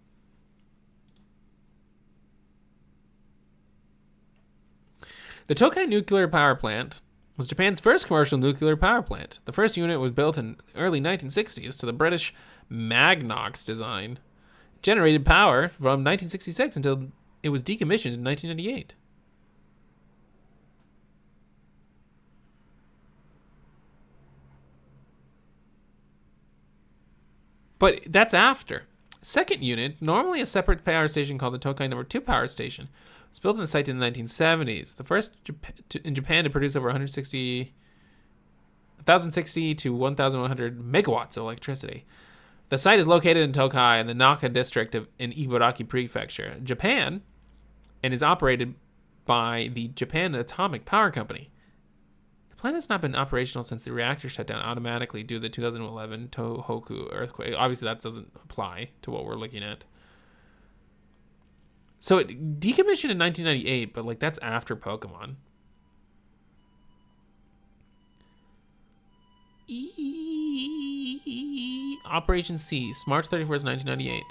The Tokai Nuclear Power Plant was Japan's first commercial nuclear power plant. The first unit was built in the early 1960s to the British Magnox design. It generated power from 1966 until it was decommissioned in 1998. But that's after. Second unit, normally a separate power station called the Tokai No. 2 Power Station, was built on the site in the 1970s. The first in Japan to produce over 1,060 to 1,100 megawatts of electricity. The site is located in Tokai in the Naka district in Ibaraki Prefecture, Japan, and is operated by the Japan Atomic Power Company. The plant has not been operational since the reactor shut down automatically due to the 2011 Tohoku earthquake. Obviously, that doesn't apply to what we're looking at. So it decommissioned in 1998, but like that's after Pokemon. Operation Cease, March 31st, 1998.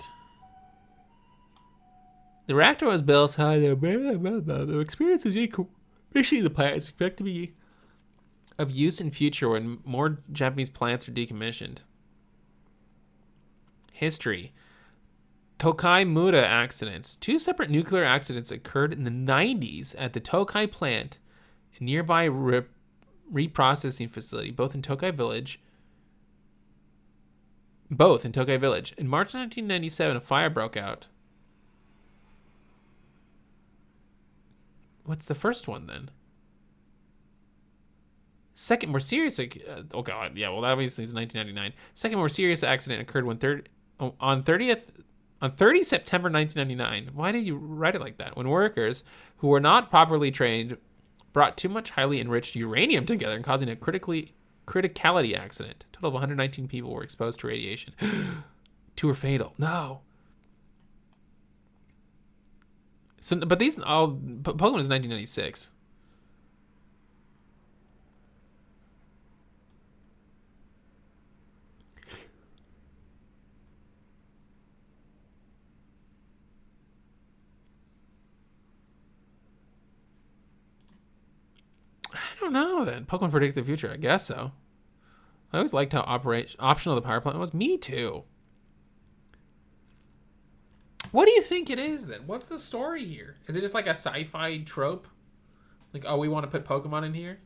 The reactor was built on the experience is decommissioning the plant is expected to be of use in future when more Japanese plants are decommissioned. History. Tokai Muda accidents. 2 separate nuclear accidents occurred in the 90s at the Tokai plant, a nearby reprocessing facility, both in Tokai Village. In March 1997, a fire broke out. What's the first one then? Second more serious. Oh god, yeah. Well, obviously it's 1999. Second more serious accident occurred on 30 September 1999. Why did you write it like that? When workers who were not properly trained brought too much highly enriched uranium together and causing a criticality accident. A total of 119 people were exposed to radiation. 2 were fatal. No. So, but these all Pokemon is 1996. I don't know then. Pokemon predict the future. I guess so. I always liked how optional the power plant was. Me too. What do you think it is then? What's the story here? Is it just like a sci-fi trope? Like, oh, we want to put Pokemon in here?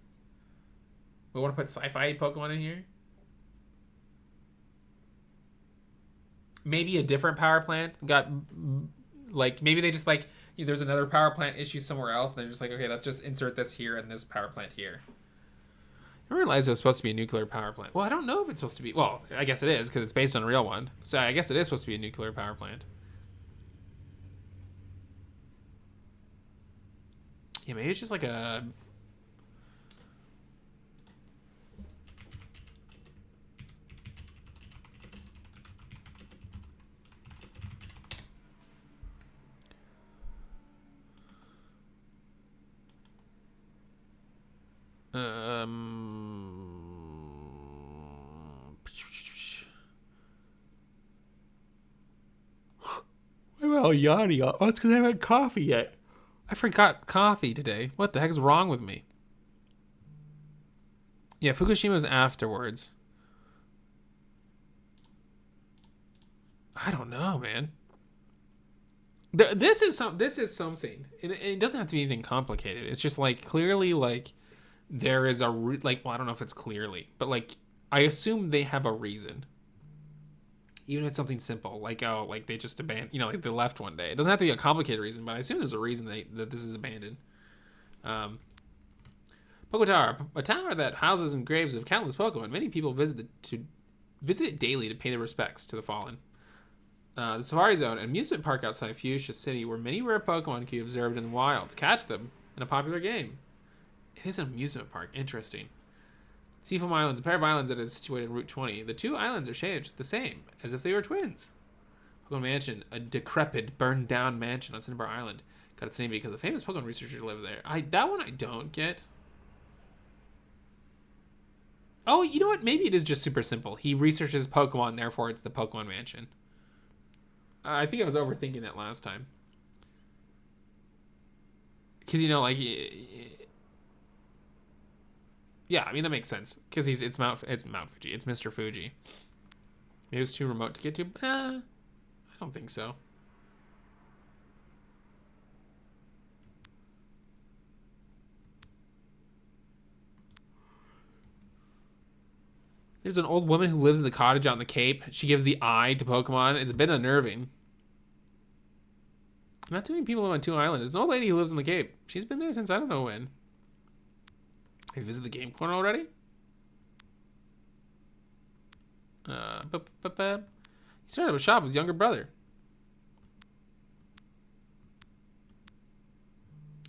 We want to put sci-fi Pokemon in here? Maybe a different power plant got, like, maybe they just, like, there's another power plant issue somewhere else, and they're just like, okay, let's just insert this here and this power plant here. I realized it was supposed to be a nuclear power plant. Well, I don't know if it's supposed to be. Well, I guess it is, because it's based on a real one. So I guess it is supposed to be a nuclear power plant. Yeah, maybe it's just like a... Why am I all yawny? Oh, it's because I haven't had coffee yet. I forgot coffee today. What the heck is wrong with me? Yeah, Fukushima's afterwards. I don't know, man. This is something. It doesn't have to be anything complicated. It's just like clearly like there is like, well, I don't know if it's clearly, but like I assume they have a reason. Even if it's something simple, like, oh, like they just abandoned, like they left one day. It doesn't have to be a complicated reason, but I assume there's a reason that this is abandoned. Poke Tower, a tower that houses and graves of countless Pokemon. Many people visit it daily to pay their respects to the fallen. The Safari Zone, an amusement park outside Fuchsia City, where many rare Pokemon can be observed in the wild. Catch them in a popular game. It is an amusement park. Interesting. Seafoam Islands, a pair of islands that is situated in Route 20. The two islands are shaped the same, as if they were twins. Pokemon Mansion, a decrepit, burned-down mansion on Cinnabar Island. Got its name because a famous Pokemon researcher lived there. That one I don't get. Oh, you know what? Maybe it is just super simple. He researches Pokemon, therefore it's the Pokemon Mansion. I think I was overthinking that last time. Because, like... Yeah, I mean, that makes sense. Because it's Mount Fuji. It's Mr. Fuji. Maybe it's too remote to get to. I don't think so. There's an old woman who lives in the cottage out in the Cape. She gives the eye to Pokemon. It's a bit unnerving. Not too many people live on Two Island. There's an old lady who lives in the Cape. She's been there since I don't know when. Have you visited the game corner already? He started up a shop with his younger brother.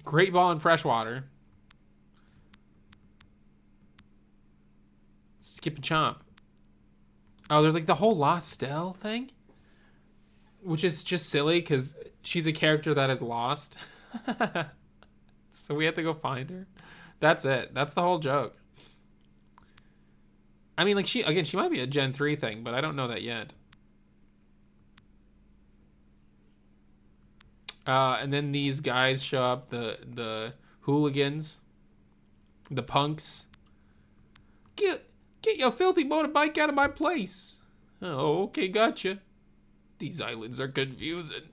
Great Ball and Freshwater. Skip and Chomp. Oh, there's like the whole Lost Stell thing, which is just silly because she's a character that is lost. So we have to go find her. That's it. That's the whole joke. I mean, like, she might be a Gen 3 thing, but I don't know that yet. And then these guys show up, the hooligans, the punks. Get your filthy motorbike out of my place. Oh, okay, gotcha. These islands are confusing.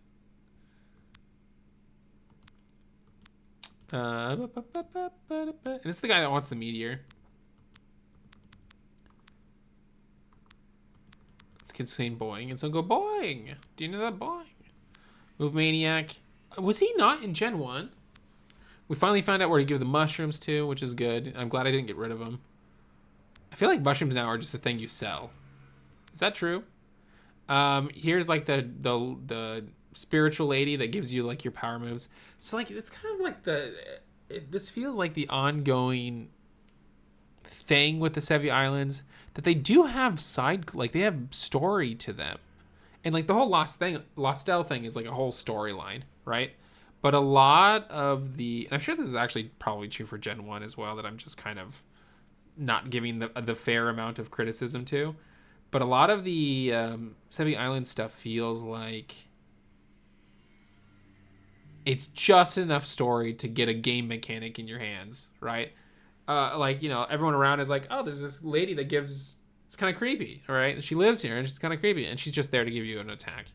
And it's the guy that wants the meteor. Let's get saying boing, and so go boing. Do you know that boing? Move Maniac. Was he not in Gen 1? We finally found out where to give the mushrooms to, which is good. I'm glad I didn't get rid of them. I feel like mushrooms now are just a thing you sell. Is that true? Here's like the spiritual lady that gives you like your power moves. So like it's kind of like this feels like the ongoing thing with the Sevi Islands, that they do have they have story to them. And like the whole Lost Stell thing is like a whole storyline, right? But a lot of and I'm sure this is actually probably true for Gen 1 as well, that I'm just kind of not giving the fair amount of criticism to. But a lot of the Sevi Island stuff feels like it's just enough story to get a game mechanic in your hands, right? Like, everyone around is like, oh, there's this lady that gives... It's kind of creepy, all right? She lives here, and she's kind of creepy, and she's just there to give you an attack,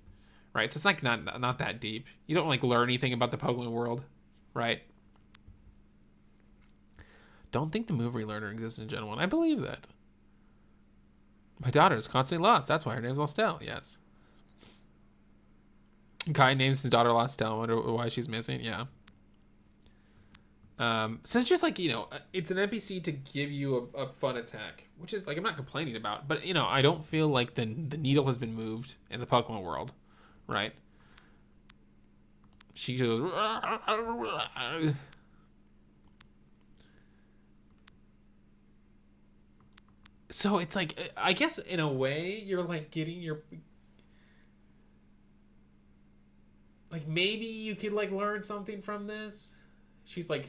right? So it's like not that deep. You don't, like, learn anything about the Pokemon world, right? Don't think the move relearner exists in Gen 1. I believe that. My daughter is constantly lost. That's why her name's Lostel. Yes. Kai names his daughter Lostel. I wonder why she's missing. Yeah. So it's just like, it's an NPC to give you a fun attack, which is like, I'm not complaining about, but I don't feel like the needle has been moved in the Pokemon world, right? She goes, so it's like, I guess in a way you're like getting your, like, maybe you could like learn something from this. She's like,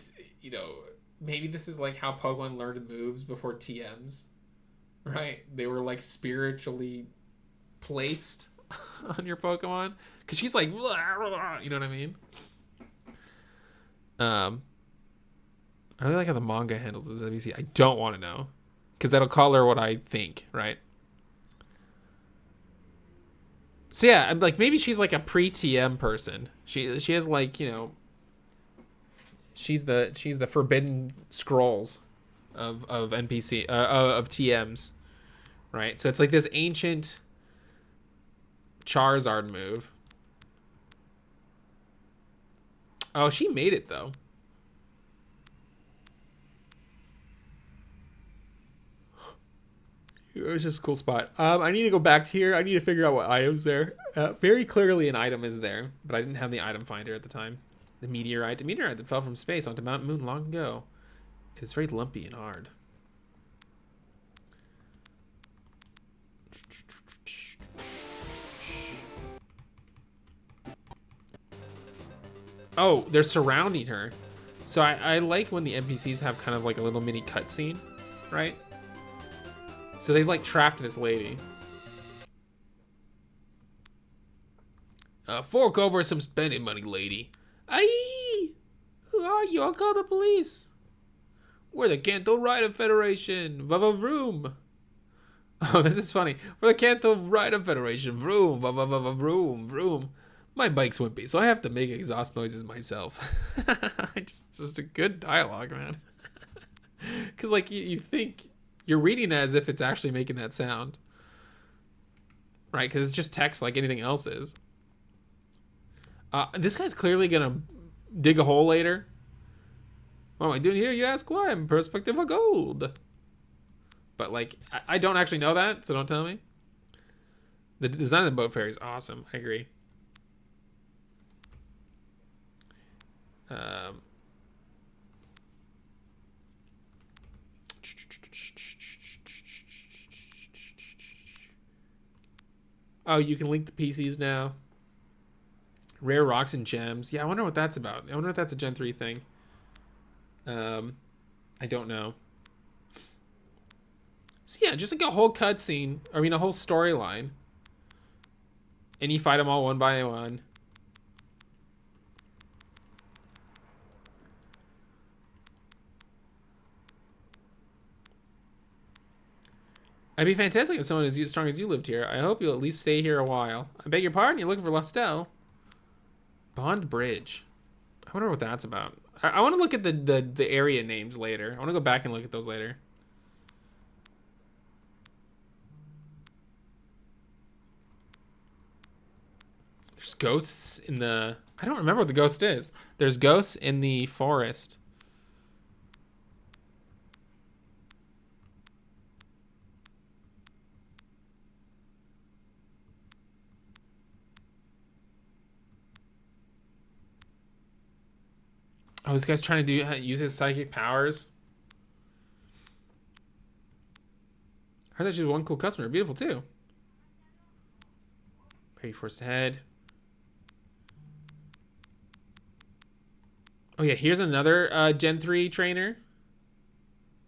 maybe this is like how Pokemon learned moves before TMs, right? They were like spiritually placed on your Pokemon, because she's like, you know what I mean? I really like how the manga handles this NPC. I don't want to know, because that'll color what I think, right? So yeah, I'm like maybe she's like a pre-TM person. She has like, you know, she's the forbidden scrolls of NPC of TMs, right? So it's like this ancient Charizard move. Oh, she made it though. It was just a cool spot. I need to go back here. I need to figure out what items there. Very clearly an item is there, but I didn't have the item finder at the time. The meteorite that fell from space onto Mount Moon long ago. It is very lumpy and hard. Oh, they're surrounding her. So I like when the NPCs have kind of like a little mini cutscene, right? So they've like trapped this lady. Fork over some spending money, lady. Aye! Who are you? I'll call the police. We're the Kanto Rider Federation. Vroom. Oh, this is funny. We're the Kanto Rider Federation. Vroom. Vroom. Vroom. My bike's wimpy, so I have to make exhaust noises myself. just a good dialogue, man. Because, like, you think you're reading it as if it's actually making that sound. Right? Because it's just text like anything else is. This guy's clearly going to dig a hole later. What am I doing here? You ask why. I'm perspective of gold. But, like, I don't actually know that, so don't tell me. The design of the boat ferry is awesome. I agree. Oh, you can link the PCs now. Rare rocks and gems. Yeah, I wonder what that's about. I wonder if that's a Gen 3 thing. I don't know. So yeah, just like a whole cutscene. I mean, a whole storyline. And you fight them all one by one. It'd be fantastic if someone as strong as you lived here. I hope you'll at least stay here a while. I beg your pardon? You're looking for Lastel? Bond Bridge. I wonder what that's about. I want to look at the area names later. I want to go back and look at those later. There's ghosts in the... I don't remember what the ghost is. There's ghosts in the forest. Oh, this guy's trying to use his psychic powers. I heard that she's one cool customer. Beautiful, too. Pray forced ahead. Oh, yeah. Here's another Gen 3 trainer.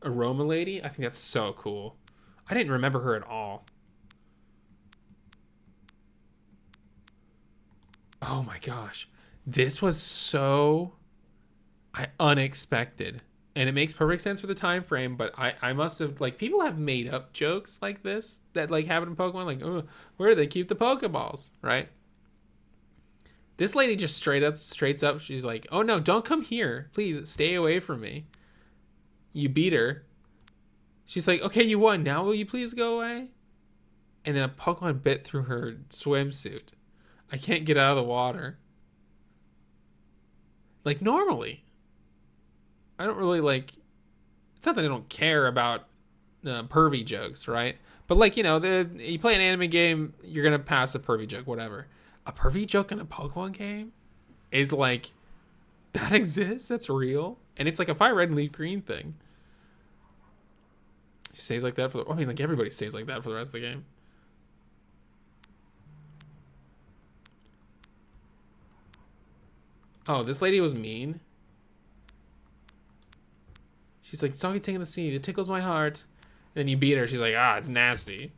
Aroma Lady. I think that's so cool. I didn't remember her at all. Oh, my gosh. This was so... unexpected, and it makes perfect sense for the time frame, but I must have, like, people have made up jokes like this that like happen in Pokemon, like, oh, where do they keep the Pokeballs, right? This lady just straight up she's like, oh no, don't come here, please stay away from me. You beat her. She's like, okay, you won, now will you please go away? And then a Pokemon bit through her swimsuit. I can't get out of the water. Like, normally I don't really, like, it's not that I don't care about pervy jokes, right? But, like, you know, you play an anime game, you're going to pass a pervy joke, whatever. A pervy joke in a Pokemon game is, like, that exists? That's real? And it's like a FireRed and LeafGreen thing. She stays like that I mean, like, everybody stays like that for the rest of the game. Oh, this lady was mean. She's like, Soggy taking the seed. It tickles my heart. And then you beat her. She's like, it's nasty.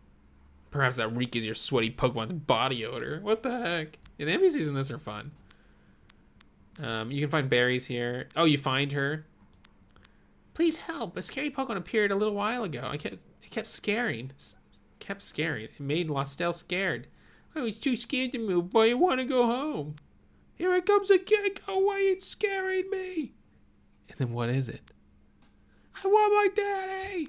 Perhaps that reek is your sweaty Pokemon's body odor. What the heck? Yeah, the NPCs in this are fun. You can find berries here. Oh, you find her. Please help. A scary Pokemon appeared a little while ago. It kept scaring. It made Lastel scared. I was too scared to move, but I want to go home. Here it comes again. Go away, it's scaring me. And then what is it? I want my daddy.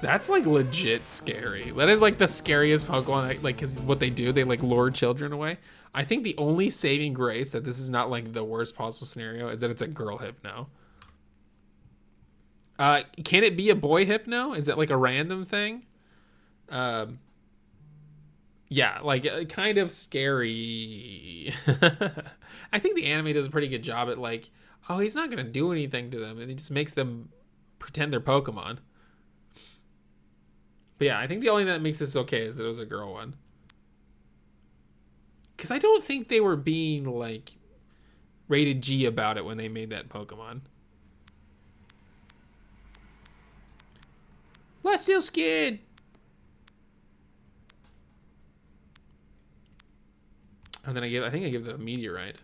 That's like legit scary. That is like the scariest Pokemon, like, cause what they do, they like lure children away. I think the only saving grace that this is not like the worst possible scenario is that it's a girl Hypno. Can it be a boy Hypno? Is that like a random thing? Yeah, like kind of scary. I think the anime does a pretty good job at like, oh, he's not gonna do anything to them, and he just makes them pretend they're Pokemon. But yeah, I think the only thing that makes this okay is that it was a girl one. Because I don't think they were being like rated G about it when they made that Pokemon. Let's still scared. And then I think I give the meteorite.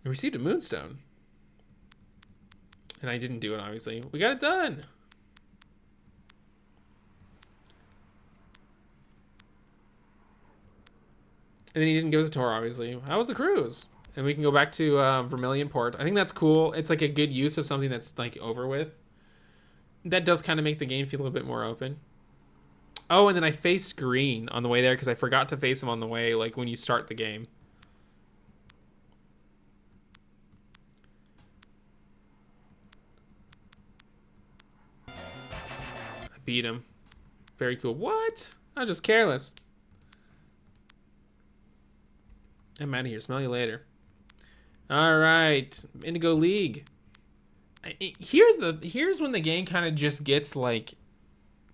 We received a moonstone. And I didn't do it, obviously. We got it done. And then he didn't give us a tour, obviously. How was the cruise? And we can go back to Vermilion Port. I think that's cool. It's like a good use of something that's like over with. That does kind of make the game feel a little bit more open. Oh, and then I faced green on the way there because I forgot to face him on the way, like when you start the game. I beat him. Very cool. What? I'm just careless. I'm out of here. Smell you later. All right, Indigo League. Here's when the game kind of just gets like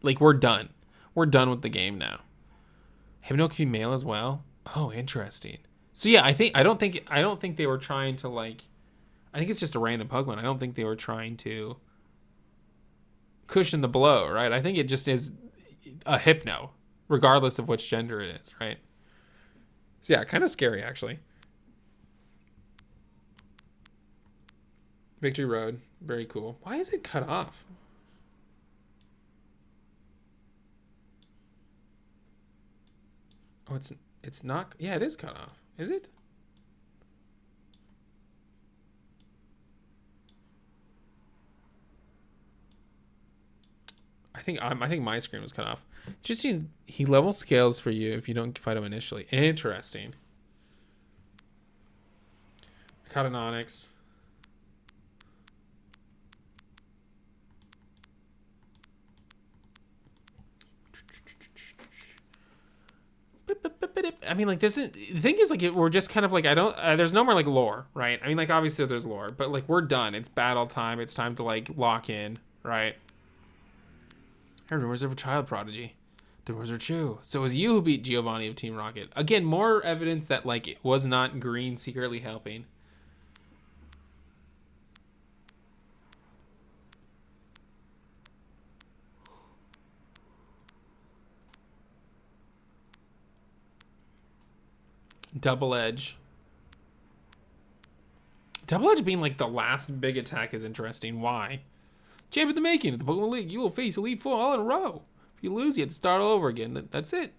we're done. We're done with the game now. Hypno can be male as well. Oh, interesting. So yeah, I don't think they were trying to like. I think it's just a random Pokemon. I don't think they were trying to cushion the blow, right? I think it just is a Hypno, regardless of which gender it is, right? So yeah, kind of scary actually. Victory Road, very cool. Why is it cut off? Oh, it's not. Yeah, it is cut off. Is it? I think my screen was cut off. Just he level scales for you if you don't fight him initially. Interesting. I caught an Onyx. I mean, like, the thing is, like, we're just kind of like, there's no more like lore, right? I mean, like, obviously there's lore, but like, we're done. It's battle time. It's time to like lock in, right? I heard rumors of a child prodigy. The rumors are true. So it was you who beat Giovanni of Team Rocket. Again, more evidence that like it was not Green secretly helping. Double Edge. Double Edge being like the last big attack is interesting. Why? Champ in the making of the Pokemon League. You will face Elite Four all in a row. If you lose, you have to start all over again. That's it.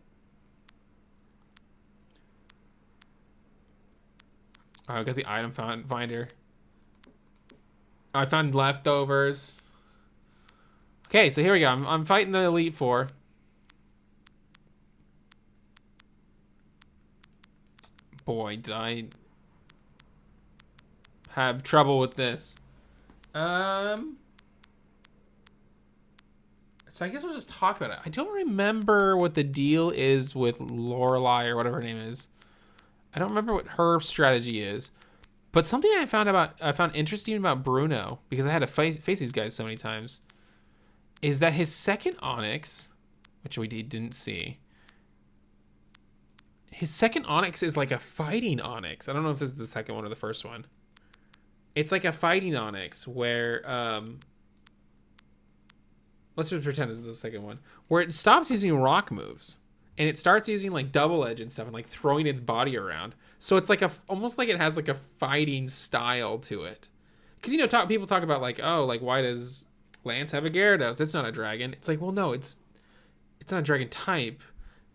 Oh, I got the item finder. I found leftovers. Okay, so here we go. I'm fighting the Elite Four. Boy, did I have trouble with this. So I guess we'll just talk about it. I don't remember what the deal is with Lorelei or whatever her name is. I don't remember what her strategy is. But something I found interesting about Bruno, because I had to face these guys so many times, is that his second Onyx, which we didn't see, his second Onyx is like a fighting Onyx. I don't know if this is the second one or the first one. It's like a fighting Onyx where, let's just pretend this is the second one, where it stops using rock moves and it starts using like Double Edge and stuff and like throwing its body around. So it's like almost like it has like a fighting style to it. Because, you know, people talk about like, oh, like why does Lance have a Gyarados? It's not a dragon. It's like, well, no, it's not a dragon type,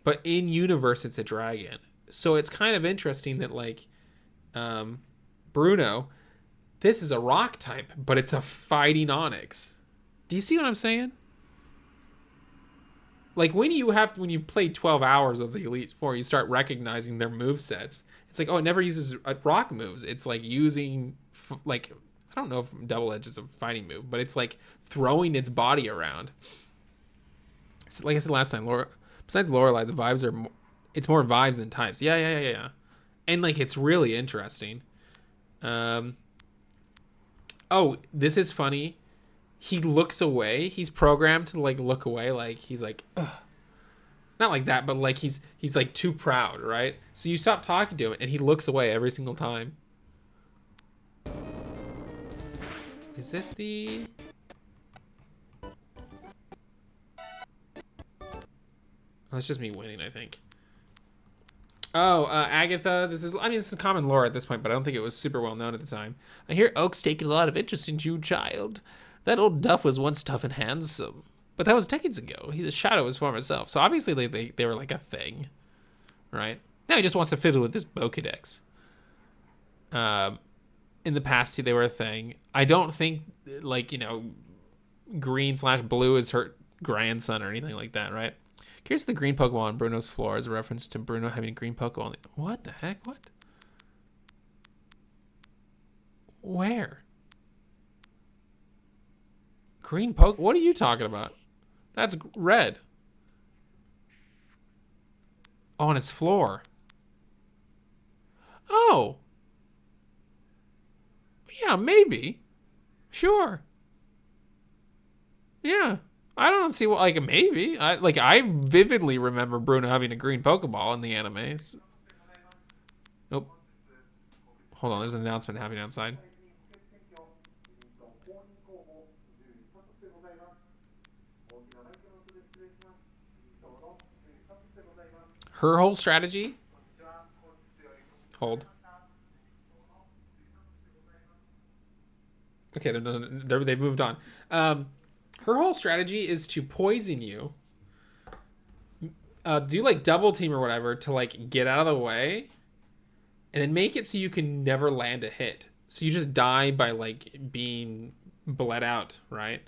but in universe it's a dragon. So it's kind of interesting that like Bruno, this is a rock type, but it's a fighting Onix. Do you see what I'm saying? Like when you play 12 hours of the Elite Four, you start recognizing their movesets. It's like, oh, it never uses rock moves. It's like using like, I don't know if Double Edge is a fighting move, but it's like throwing its body around. So like I said last time, besides Lorelei, the vibes are it's more vibes than types. Yeah. And like it's really interesting. Oh, this is funny. He looks away. He's programmed to like look away. Like he's like, ugh. Not like that, but like he's like too proud, right? So you stop talking to him, and he looks away every single time. Is this the? Oh, it's just me winning, I think. Oh, Agatha. This is common lore at this point, but I don't think it was super well known at the time. I hear Oak's taking a lot of interest in you, child. That old Duff was once tough and handsome, but that was decades ago. He's a shadow of his former self. So obviously they were like a thing, right? Now he just wants to fiddle with this Pokedex. In the past, they were a thing. I don't think like, you know, green/blue is her grandson or anything like that, right? Here's the green Pokemon on Bruno's floor as a reference to Bruno having a green Pokemon. What the heck? What? Where? Green Poke? What are you talking about? That's red. On its floor. Oh. Yeah, maybe. Sure. Yeah. I don't see what, like, maybe. I vividly remember Bruno having a green Pokeball in the animes. Oh. Hold on, there's an announcement happening outside. Her whole strategy? Hold. Okay, they've moved on. Her whole strategy is to poison you. Do like double team or whatever to like get out of the way. And then make it so you can never land a hit. So you just die by like being bled out, right?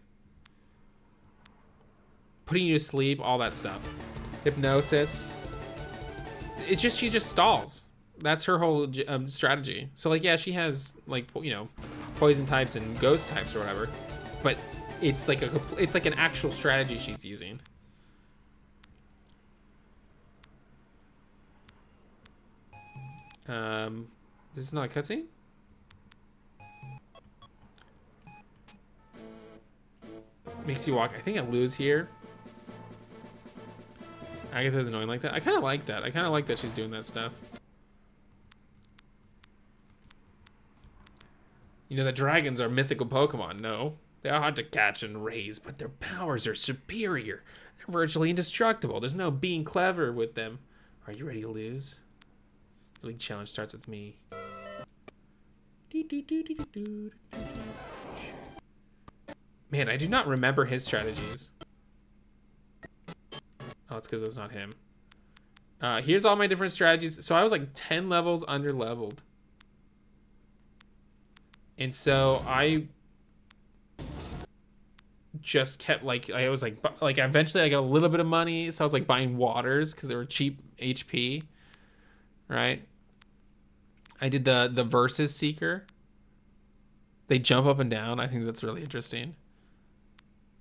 Putting you to sleep, all that stuff. Hypnosis. It's just, she just stalls. That's her whole strategy. So like, yeah, she has like, you know, poison types and ghost types or whatever, but it's like an actual strategy she's using. This is not a cutscene? Makes you walk. I think I lose here. Agatha's annoying like that. I kind of like that. I kind of like that she's doing that stuff. You know, the dragons are mythical Pokemon. No. They are hard to catch and raise, but their powers are superior. They're virtually indestructible. There's no being clever with them. Are you ready to lose? The league challenge starts with me. Man, I do not remember his strategies. Oh, it's because it's not him. Here's all my different strategies. So I was like 10 levels under leveled. And so I just kept like, I was like eventually I got a little bit of money. So I was like buying waters because they were cheap HP. Right? I did the Versus Seeker. They jump up and down. I think that's really interesting.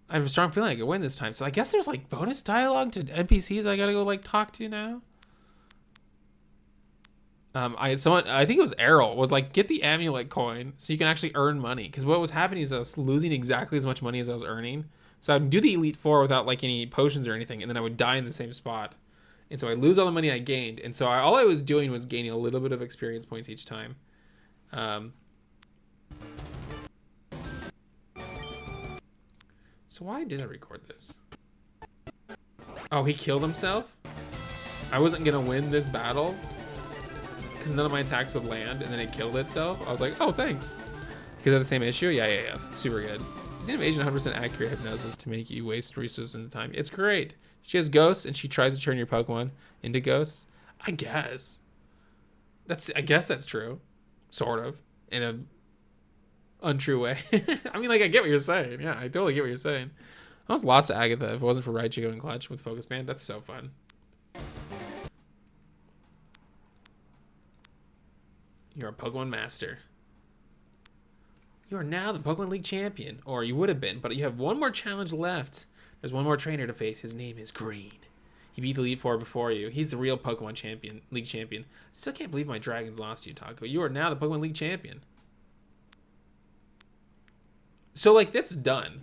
I have a strong feeling I could win this time. So I guess there's like bonus dialogue to NPCs I gotta go like talk to now. I think it was Errol was like, get the amulet coin so you can actually earn money. Because what was happening is I was losing exactly as much money as I was earning. So I would do the Elite Four without like any potions or anything, and then I would die in the same spot. And so I lose all the money I gained. And so all I was doing was gaining a little bit of experience points each time. So why did I record this? Oh, he killed himself? I wasn't gonna win this battle? because none of my attacks would land, and then it killed itself. I was like, oh, thanks. Because of the same issue? Yeah. Super good. Using evasion 100% accurate hypnosis to make you waste resources and time. It's great. She has ghosts, and she tries to turn your Pokemon into ghosts. I guess that's true. Sort of. In a untrue way. I mean, like, I get what you're saying. Yeah, I totally get what you're saying. I almost lost to Agatha if it wasn't for Raichigo and Clutch with Focus Band. That's so fun. You're a Pokemon Master. You are now the Pokemon League champion. Or you would have been, but you have one more challenge left. There's one more trainer to face. His name is Green. He beat the Elite Four before you. He's the real Pokemon champion, League champion. Still can't believe my Dragons lost to you, Taco. You are now the Pokemon League champion. So, like, that's done.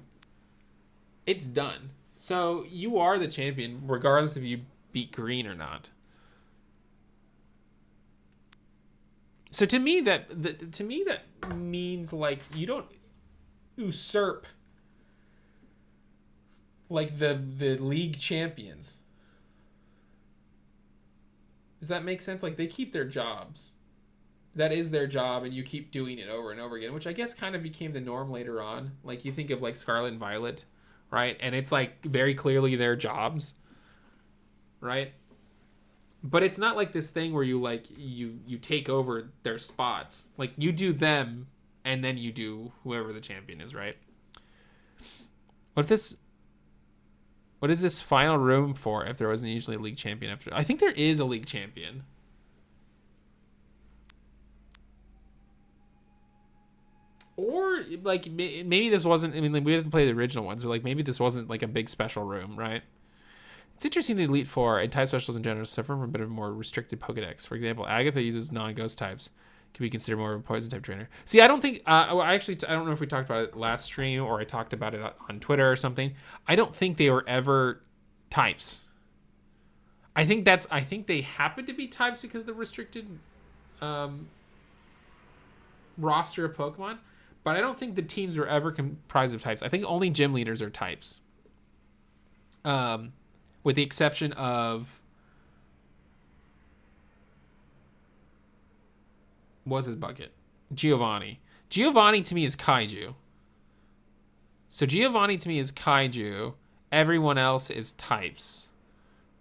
It's done. So, you are the champion, regardless if you beat Green or not. So, to me, that means, like, you don't usurp, like, the league champions. Does that make sense? Like, they keep their jobs. That is their job, and you keep doing it over and over again, which I guess kind of became the norm later on. Like, you think of, like, Scarlet and Violet, right? And it's, like, very clearly their jobs, right? But it's not like this thing where you, like, you take over their spots. Like, you do them, and then you do whoever the champion is, right? What is this final room for if there wasn't usually a league champion after? I think there is a league champion. Or, like, maybe this wasn't... I mean, like, we have to play the original ones, but, like, maybe this wasn't, like, a big special room, right? It's interesting the Elite Four and type specials in general suffer from a bit of a more restricted Pokedex. For example, Agatha uses non-ghost types. Can be considered more of a poison type trainer. See, I don't think... I don't know if we talked about it last stream or I talked about it on Twitter or something. I don't think they were ever types. I think they happen to be types because of the restricted roster of Pokemon. But I don't think the teams were ever comprised of types. I think only gym leaders are types. With the exception of... What's his bucket? Giovanni. Giovanni to me is Kaiju. So Giovanni to me is Kaiju. Everyone else is types.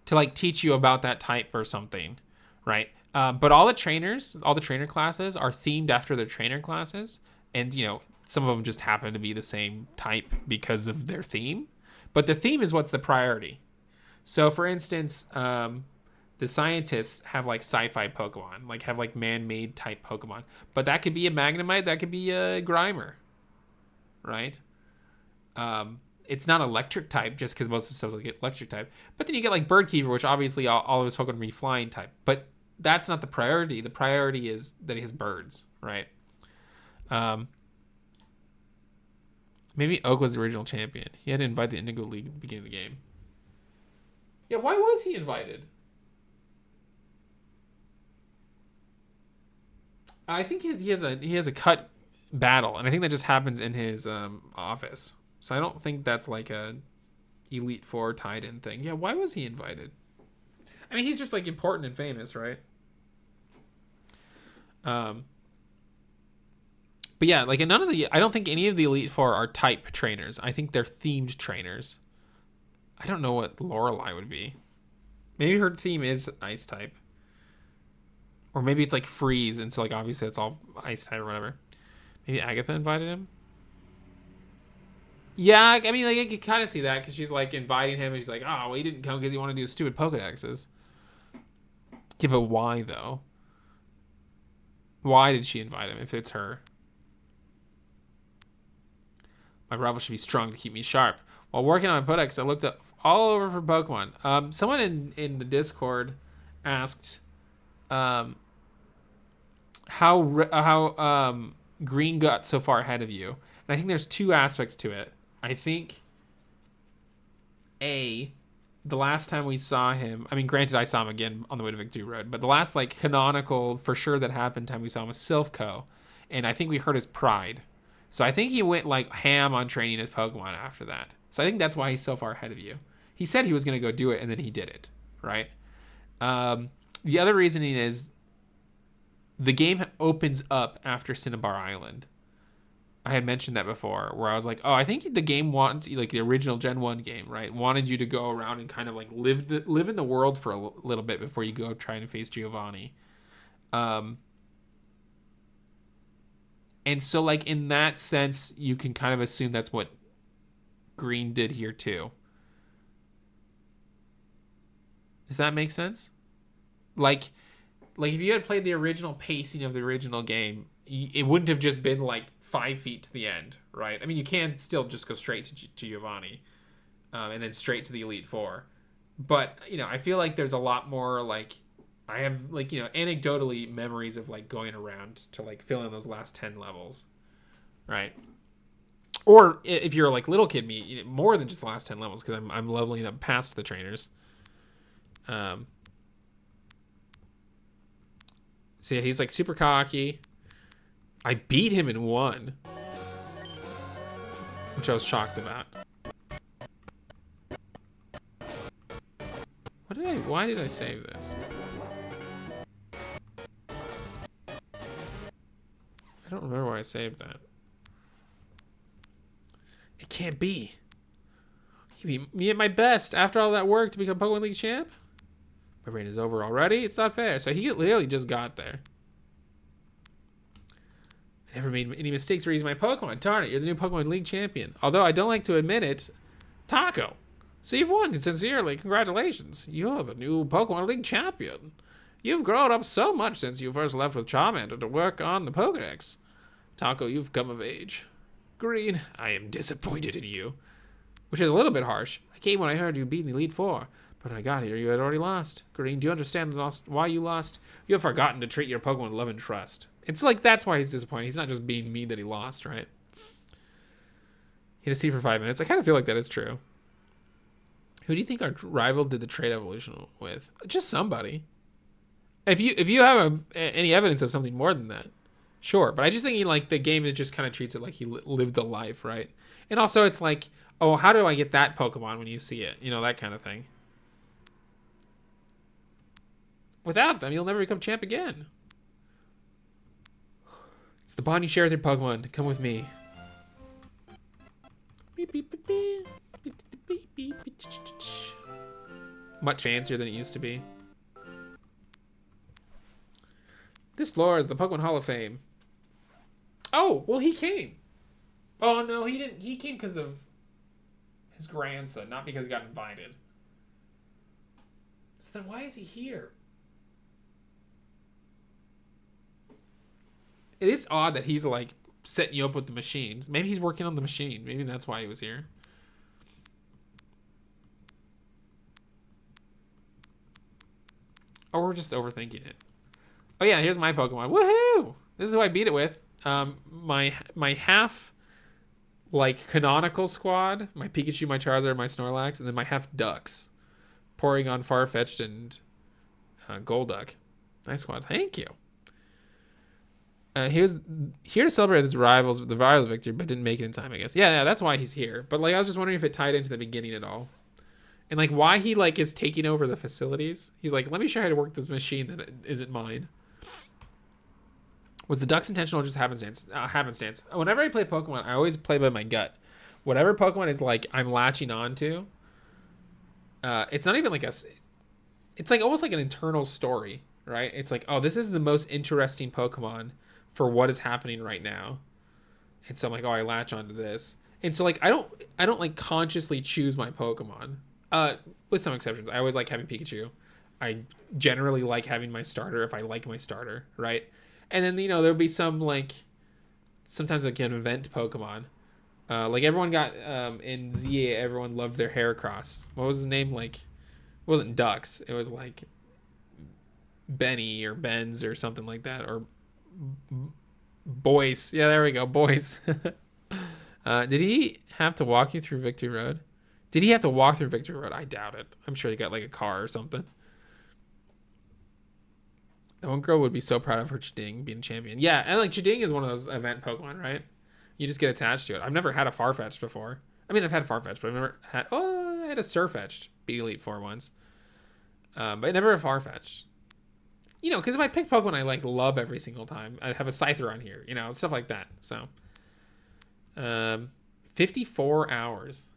To, like, teach you about that type or something. Right? But all the trainer classes are themed after their trainer classes. And, you know, some of them just happen to be the same type because of their theme. But the theme is what's the priority. So, for instance, the scientists have, like, sci-fi Pokemon. Like, have, like, man-made type Pokemon. But that could be a Magnemite. That could be a Grimer. Right? It's not electric type just because most of the stuff will get electric type. But then you get, like, Birdkeeper, which obviously all of his Pokemon be flying type. But that's not the priority. The priority is that he has birds. Right? Maybe Oak was the original champion. He had to invite the Indigo League at the beginning of the game. Yeah, why was he invited? I think he has a cut battle, and I think that just happens in his office. So I don't think that's like a Elite Four tied in thing. Yeah, why was he invited? I mean, he's just like important and famous, right? But yeah, like I don't think any of the Elite Four are type trainers. I think they're themed trainers. I don't know what Lorelei would be. Maybe her theme is ice type. Or maybe it's like freeze, and so like obviously it's all ice type or whatever. Maybe Agatha invited him? Yeah, I mean, like I could kind of see that because she's like inviting him and she's like, oh, well, he didn't come because he wanted to do stupid Pokedexes. Yeah, but why though? Why did she invite him if it's her? My rival should be strong to keep me sharp. While working on my Podex, I looked up all over for Pokemon. Someone in the Discord asked how Green got so far ahead of you. And I think there's two aspects to it. I think, the last time we saw him, I mean, granted, I saw him again on the way to Victory Road, but the last, like, canonical, for sure that happened time we saw him was Silphco. And I think we hurt his pride. So I think he went, like, ham on training his Pokemon after that. So I think that's why he's so far ahead of you. He said he was going to go do it, and then he did it, right? The other reasoning is the game opens up after Cinnabar Island. I had mentioned that before, where I was like, oh, I think the game wants, like the original Gen 1 game, right? Wanted you to go around and kind of like live in the world for a little bit before you go try and face Giovanni. And so like in that sense, you can kind of assume that's what Green did here too. Does that make sense? Like if you had played the original pacing of the original game, it wouldn't have just been like 5 feet to the end, right? I mean, you can still just go straight to Giovanni, and then straight to the Elite Four. But, you know, I feel like there's a lot more, like, I have, like, you know, anecdotally memories of, like, going around to, like, fill in those last 10 levels, right? Or if you're, like, little kid me, you know, more than just the last 10 levels, because I'm leveling up past the trainers. So, yeah, he's, like, super cocky. I beat him in 1, which I was shocked about. Why did I save this? I don't remember why I saved that. It can't be. You beat me at my best after all that work to become Pokemon League champ? My reign is over already? It's not fair. So he literally just got there. I never made any mistakes raising my Pokemon. Darn it, you're the new Pokemon League champion. Although I don't like to admit it, Taco. So you've won, sincerely. Congratulations. You're the new Pokemon League champion. You've grown up so much since you first left with Charmander to work on the Pokedex. Taco, you've come of age. Green, I am disappointed in you. Which is a little bit harsh. I came when I heard you beat the Elite Four. But when I got here, you had already lost. Green, do you understand why you lost? You have forgotten to treat your Pokemon with love and trust. It's like, that's why he's disappointed. He's not just being mean that he lost, right? He had to see for 5 minutes. I kind of feel like that is true. Who do you think our rival did the trade evolution with? Just somebody. If you have any evidence of something more than that, sure. But I just think the game is just kind of treats it like he lived a life, right? And also it's like, oh, how do I get that Pokemon when you see it? You know, that kind of thing. Without them, you'll never become champ again. It's the bond you share with your Pokemon. Come with me. Much fancier than it used to be. This floor is the Pokemon Hall of Fame. Oh, well, he came. Oh, no, he didn't. He came because of his grandson, not because he got invited. So then why is he here? It is odd that he's, like, setting you up with the machines. Maybe he's working on the machine. Maybe that's why he was here. Or we're just overthinking it. Oh, yeah, here's my Pokemon. Woohoo! This is who I beat it with. My half, like, canonical squad. My Pikachu, my Charizard, my Snorlax. And then my half Ducks. Porygon, Farfetch'd, and Golduck. Nice squad. Thank you. He was here to celebrate the rival's victory, but didn't make it in time, I guess. Yeah, that's why he's here. But, like, I was just wondering if it tied into the beginning at all. And, like, why he, like, is taking over the facilities. He's like, let me show you how to work this machine that isn't mine. Was the Ducks intentional or just happenstance? Whenever I play Pokemon, I always play by my gut. Whatever Pokemon is, like, I'm latching on to, it's not even like it's like almost like an internal story, right? It's like, oh, this is the most interesting Pokemon for what is happening right now. And so I'm like, oh, I latch onto this. And so, like, I don't like consciously choose my Pokemon. With some exceptions. I always like having Pikachu. I generally like having my starter if I like my starter, right? And then, you know, there'll be some, like, sometimes like an event Pokemon. Like everyone got, in ZA, everyone loved their Heracross. What was his name? Like, it wasn't Ducks. It was like Benny or Benz or something like that. Or Boyce. Yeah, there we go. Boyce. Did he have to walk you through Victory Road? Did he have to walk through Victory Road? I doubt it. I'm sure he got like a car or something. That one girl would be so proud of her Chiding being champion. Yeah, and like Chiding is one of those event Pokemon, right? You just get attached to it. I've never had a Farfetch'd before. I mean, I've had Farfetch'd, but I've never had... I had a Surfetch'd. Beat Elite Four once. But never a Farfetch'd. you know, because if I pick Pokemon I like love every single time, I'd have a Scyther on here, you know, stuff like that. So, 54 hours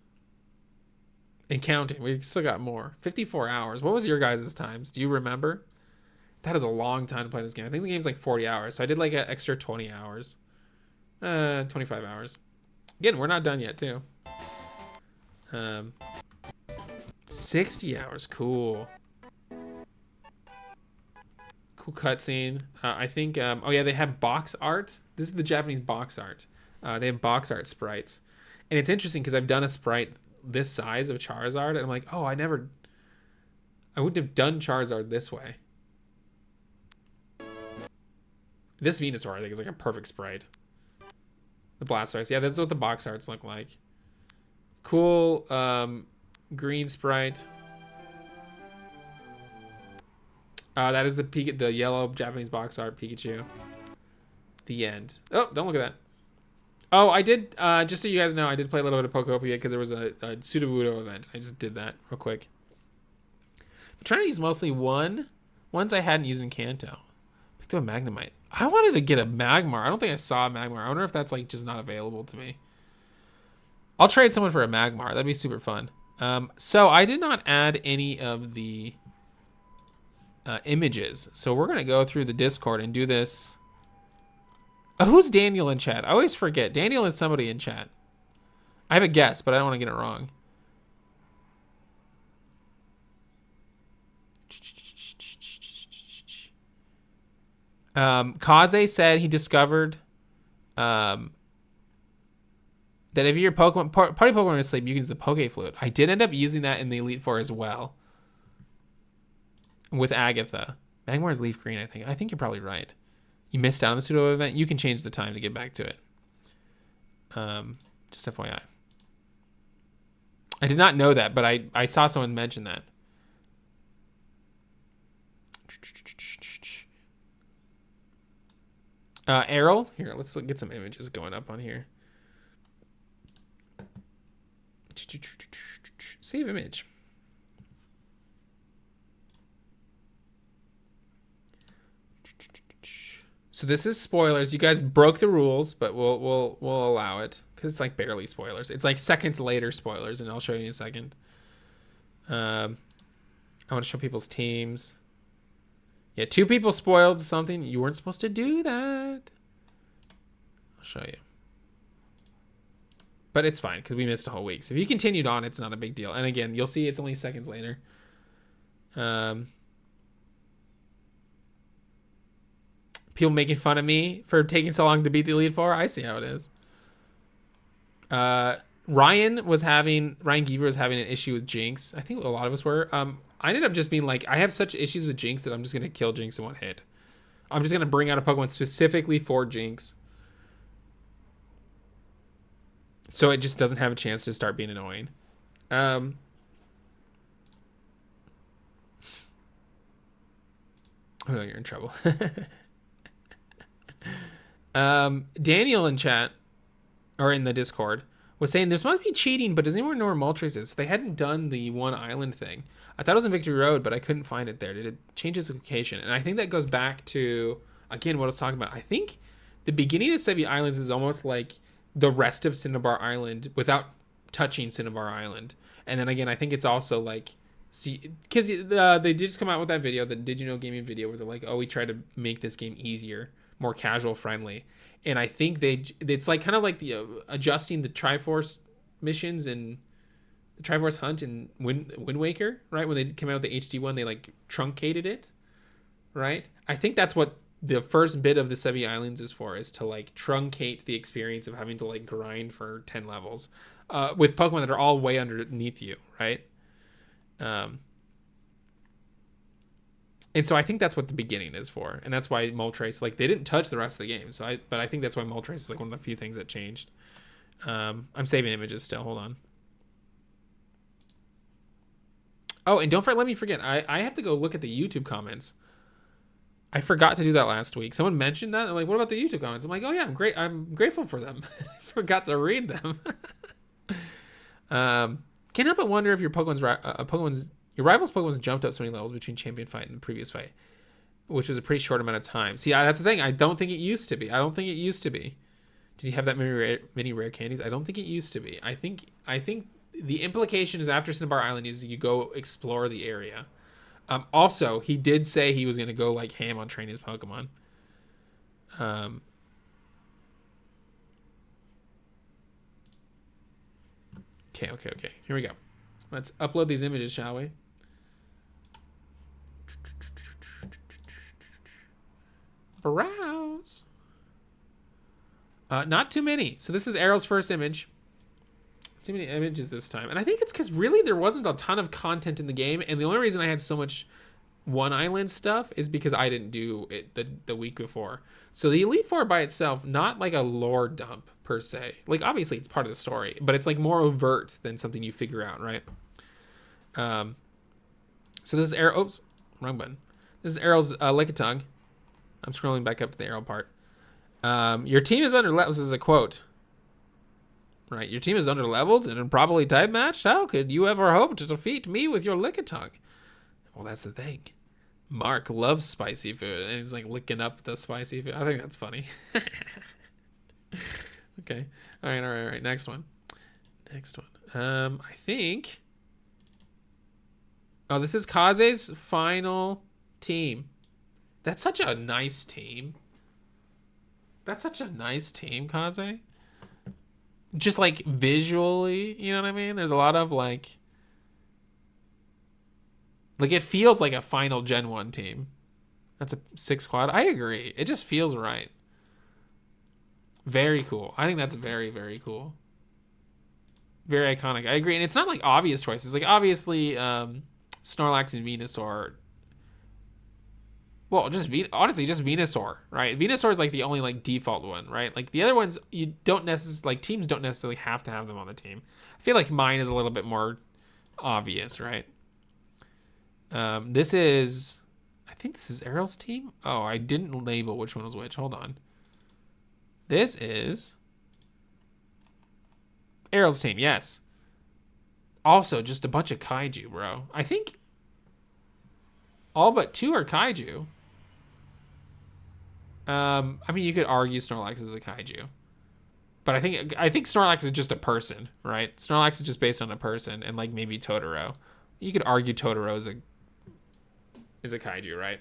and counting. We still got more. 54 hours. What was your guys' times? Do you remember? That is a long time to play this game. I think the game's like 40 hours, so I did like an extra 20 hours. 25 hours. Again, we're not done yet, too. 60 hours. Cool. Cool cutscene. I think, oh yeah, they have box art. This is the Japanese box art. They have box art sprites. And it's interesting because I've done a sprite this size of Charizard, and I'm like, oh, I wouldn't have done Charizard this way. This Venusaur, I think, is like a perfect sprite. The Blastoise. Yeah, that's what the box arts look like. Cool green sprite. That is the yellow Japanese box art Pikachu. The end. Oh, don't look at that. Oh, I did, just so you guys know, I did play a little bit of Pokopia because there was a Sudowoodo event. I just did that real quick. I'm trying to use mostly ones I hadn't used in Kanto. Picked up a Magnemite. I wanted to get a Magmar. I don't think I saw a Magmar. I wonder if that's like just not available to me. I'll trade someone for a Magmar. That'd be super fun. So I did not add any of the images. So we're going to go through the Discord and do this. Who's Daniel in chat? I always forget. Daniel is somebody in chat. I have a guess, but I don't want to get it wrong. Kaze said he discovered that if your Pokemon party Pokemon are asleep, you can use the Poke Flute. I did end up using that in the Elite Four as well with Agatha. Magmar is LeafGreen, I think. I think you're probably right. You missed out on the pseudo event. You can change the time to get back to it. Just FYI. I did not know that, but I saw someone mention that. Errol, here, let's get some images going up on here. Save image. So this is spoilers. You guys broke the rules, but we'll allow it because it's like barely spoilers. It's like seconds later spoilers, and I'll show you in a second. I want to show people's teams. Yeah, 2 people spoiled something. You weren't supposed to do that. I'll show you. But it's fine because we missed a whole week. So if you continued on, it's not a big deal. And again, you'll see it's only seconds later. People making fun of me for taking so long to beat the Elite Four. I see how it is. Ryan Geever was having an issue with Jinx. I think a lot of us were. I ended up just being like, I have such issues with Jinx that I'm just going to kill Jinx in one hit. I'm just going to bring out a Pokemon specifically for Jinx. So it just doesn't have a chance to start being annoying. Oh no, you're in trouble. Daniel in chat, or in the Discord, was saying this must be cheating, but does anyone know where Moltres is? So they hadn't done the one island thing. I thought it was in Victory Road, but I couldn't find it there. Did it change its location? And I think that goes back to, again, what I was talking about. I think the beginning of Sevii Islands is almost like the rest of Cinnabar Island without touching Cinnabar Island. And then again, I think it's also like, see, because they did just come out with that video, the Did You Know Gaming video, where they're like, oh, we tried to make this game easier, more casual friendly. And I think it's like kind of like the adjusting the Triforce missions and the Triforce Hunt and Wind Waker, right? When they came out with the HD one, they like truncated it, right? I think that's what the first bit of the Sevii Islands is for, is to like truncate the experience of having to like grind for 10 levels with Pokemon that are all way underneath you, right? And so I think that's what the beginning is for. And that's why Moltres, like, they didn't touch the rest of the game. But I think that's why Moltres is like one of the few things that changed. I'm saving images still. Hold on. Oh, and let me forget. I have to go look at the YouTube comments. I forgot to do that last week. Someone mentioned that. I'm like, what about the YouTube comments? I'm like, oh yeah, I'm grateful for them. I forgot to read them. Can't help but wonder if your rival's Pokemon's jumped up so many levels between champion fight and the previous fight. which was a pretty short amount of time. See, that's the thing. I don't think it used to be. Did you have that many rare candies? I don't think it used to be. I think the implication is after Cinnabar Island is you go explore the area. Also, he did say he was going to go like ham on training his Pokemon. Okay. Here we go. Let's upload these images, shall we? Browse. Not too many. So this is Errol's first image. Too many images this time. And I think it's because really there wasn't a ton of content in the game. And the only reason I had so much One Island stuff is because I didn't do it the week before. So the Elite Four by itself, not like a lore dump per se. Like obviously it's part of the story, but it's like more overt than something you figure out, right? So this is Errol. Oops, wrong button. This is Errol's Lickitung. I'm scrolling back up to the Errol part. Your team is under-leveled. This is a quote. Right, your team is under-leveled and improbably type matched? How could you ever hope to defeat me with your Lickitung? Well, that's the thing. Mark loves spicy food, and he's like licking up the spicy food. I think that's funny. Okay. All right. Next one. I think... Oh, this is Kaze's final team. That's such a nice team. Kaze. Just like visually, you know what I mean? There's a lot of like it feels like a final Gen 1 team. That's a 6 quad. I agree. It just feels right. Very cool. I think that's very, very cool. Very iconic. I agree. And it's not like obvious choices. Like obviously Snorlax and Venusaur. Well, honestly, just Venusaur, right? Venusaur is like the only like default one, right? Like the other ones, you don't necessarily like teams don't necessarily have to have them on the team. I feel like mine is a little bit more obvious, right? I think this is Errol's team. Oh, I didn't label which one was which. Hold on. This is Errol's team. Yes. Also, just a bunch of kaiju, bro. I think all but 2 are kaiju. I mean, you could argue Snorlax is a kaiju, but I think Snorlax is just a person, right? Snorlax is just based on a person, and like maybe Totoro. You could argue Totoro is a kaiju, right?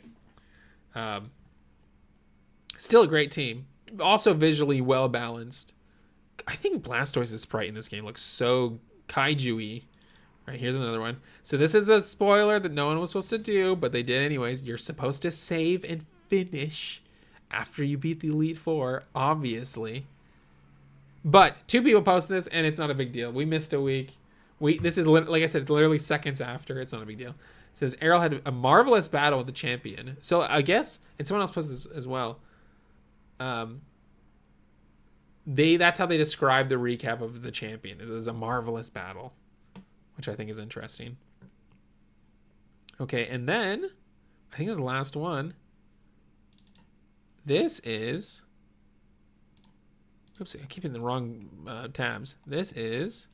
Still a great team. Also visually well balanced. I think Blastoise's sprite in this game looks so kaiju-y. Right, here's another one. So this is the spoiler that no one was supposed to do, but they did anyways. You're supposed to save and finish after you beat the Elite Four, obviously. But 2 people posted this, and it's not a big deal. We missed a week. This is, like I said, it's literally seconds after. It's not a big deal. It says, Errol had a marvelous battle with the champion. So I guess, and someone else posted this as well. That's how they describe the recap of the champion. It was a marvelous battle, which I think is interesting. Okay, and then I think it's the last one. This is... Oops, I keep in the wrong tabs. This is...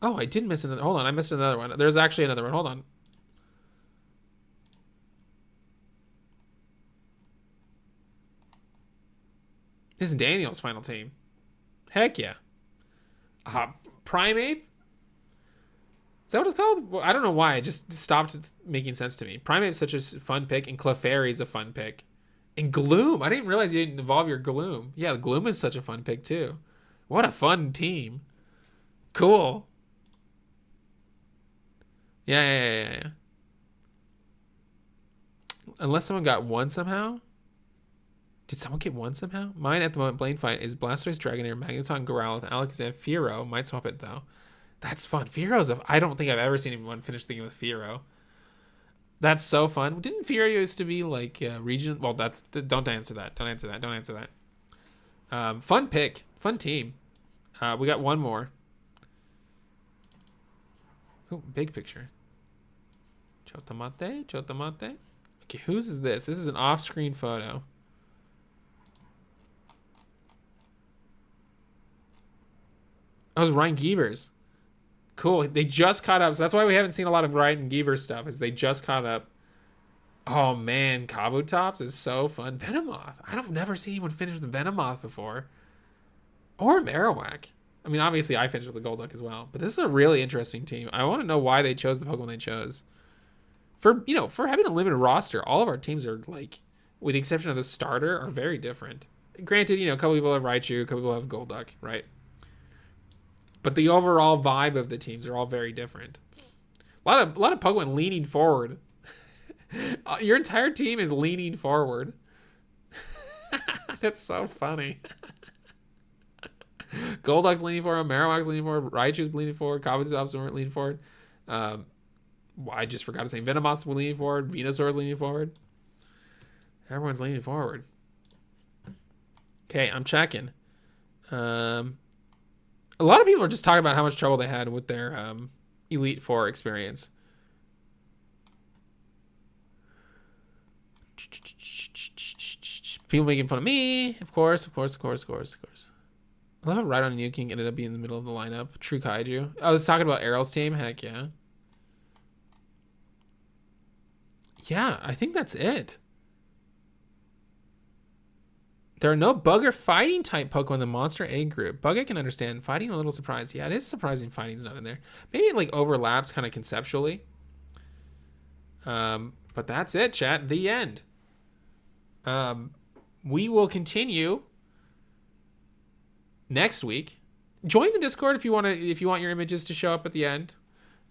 Oh, I did miss another... Hold on, I missed another one. There's actually another one. Hold on. This is Daniel's final team. Heck yeah. Primeape? Is that what it's called? Well, I don't know why. It just stopped making sense to me. Primeape's such a fun pick, and Clefairy's a fun pick. And Gloom. I didn't realize you didn't evolve your Gloom. Yeah, Gloom is such a fun pick, too. What a fun team. Cool. Yeah. Unless someone got one somehow. Did someone get one somehow? Mine at the moment, Blaine Fight, is Blastoise, Dragonair, Magneton, Growlithe, Alakazam, Fearow. Might swap it, though. That's fun. Fearow's I don't think I've ever seen anyone finish the game with Fearow. That's so fun. Didn't Fearow used to be like region? Well, don't answer that. Don't answer that. Fun pick. Fun team. We got one more. Oh, big picture. Chotamate. Okay, whose is this? This is an off-screen photo. Oh, it was Ryan Geevers. Cool. They just caught up. So that's why we haven't seen a lot of Ryan Geevers stuff, is they just caught up. Oh man, Kabutops is so fun. Venomoth. I've never seen anyone finish with Venomoth before. Or Marowak. I mean, obviously I finished with the Golduck as well, but this is a really interesting team. I want to know why they chose the Pokemon they chose. For having a limited roster, all of our teams are like, with the exception of the starter, are very different. Granted, a couple people have Raichu, a couple people have Golduck, right? But the overall vibe of the teams are all very different. A lot of Pokemon leaning forward. Your entire team is leaning forward. That's so funny. Golduck's leaning forward, Marowak's leaning forward, Raichu's leaning forward, Kabutops weren't leaning forward. I just forgot to say Venomoth's leaning forward, Venusaur's leaning forward. Everyone's leaning forward. Okay, I'm checking. A lot of people are just talking about how much trouble they had with their Elite Four experience. People making fun of me, of course. I love how right on New King ended up being in the middle of the lineup. True Kaiju. I was talking about Errol's team. Heck yeah. Yeah, I think that's it. There are no bug or fighting type Pokemon in the Monster A group. Bug I can understand. Fighting a little surprised. Yeah, it is surprising fighting's not in there. Maybe it like overlaps kind of conceptually. But that's it, chat. The end. We will continue next week. Join the Discord if you want your images to show up at the end.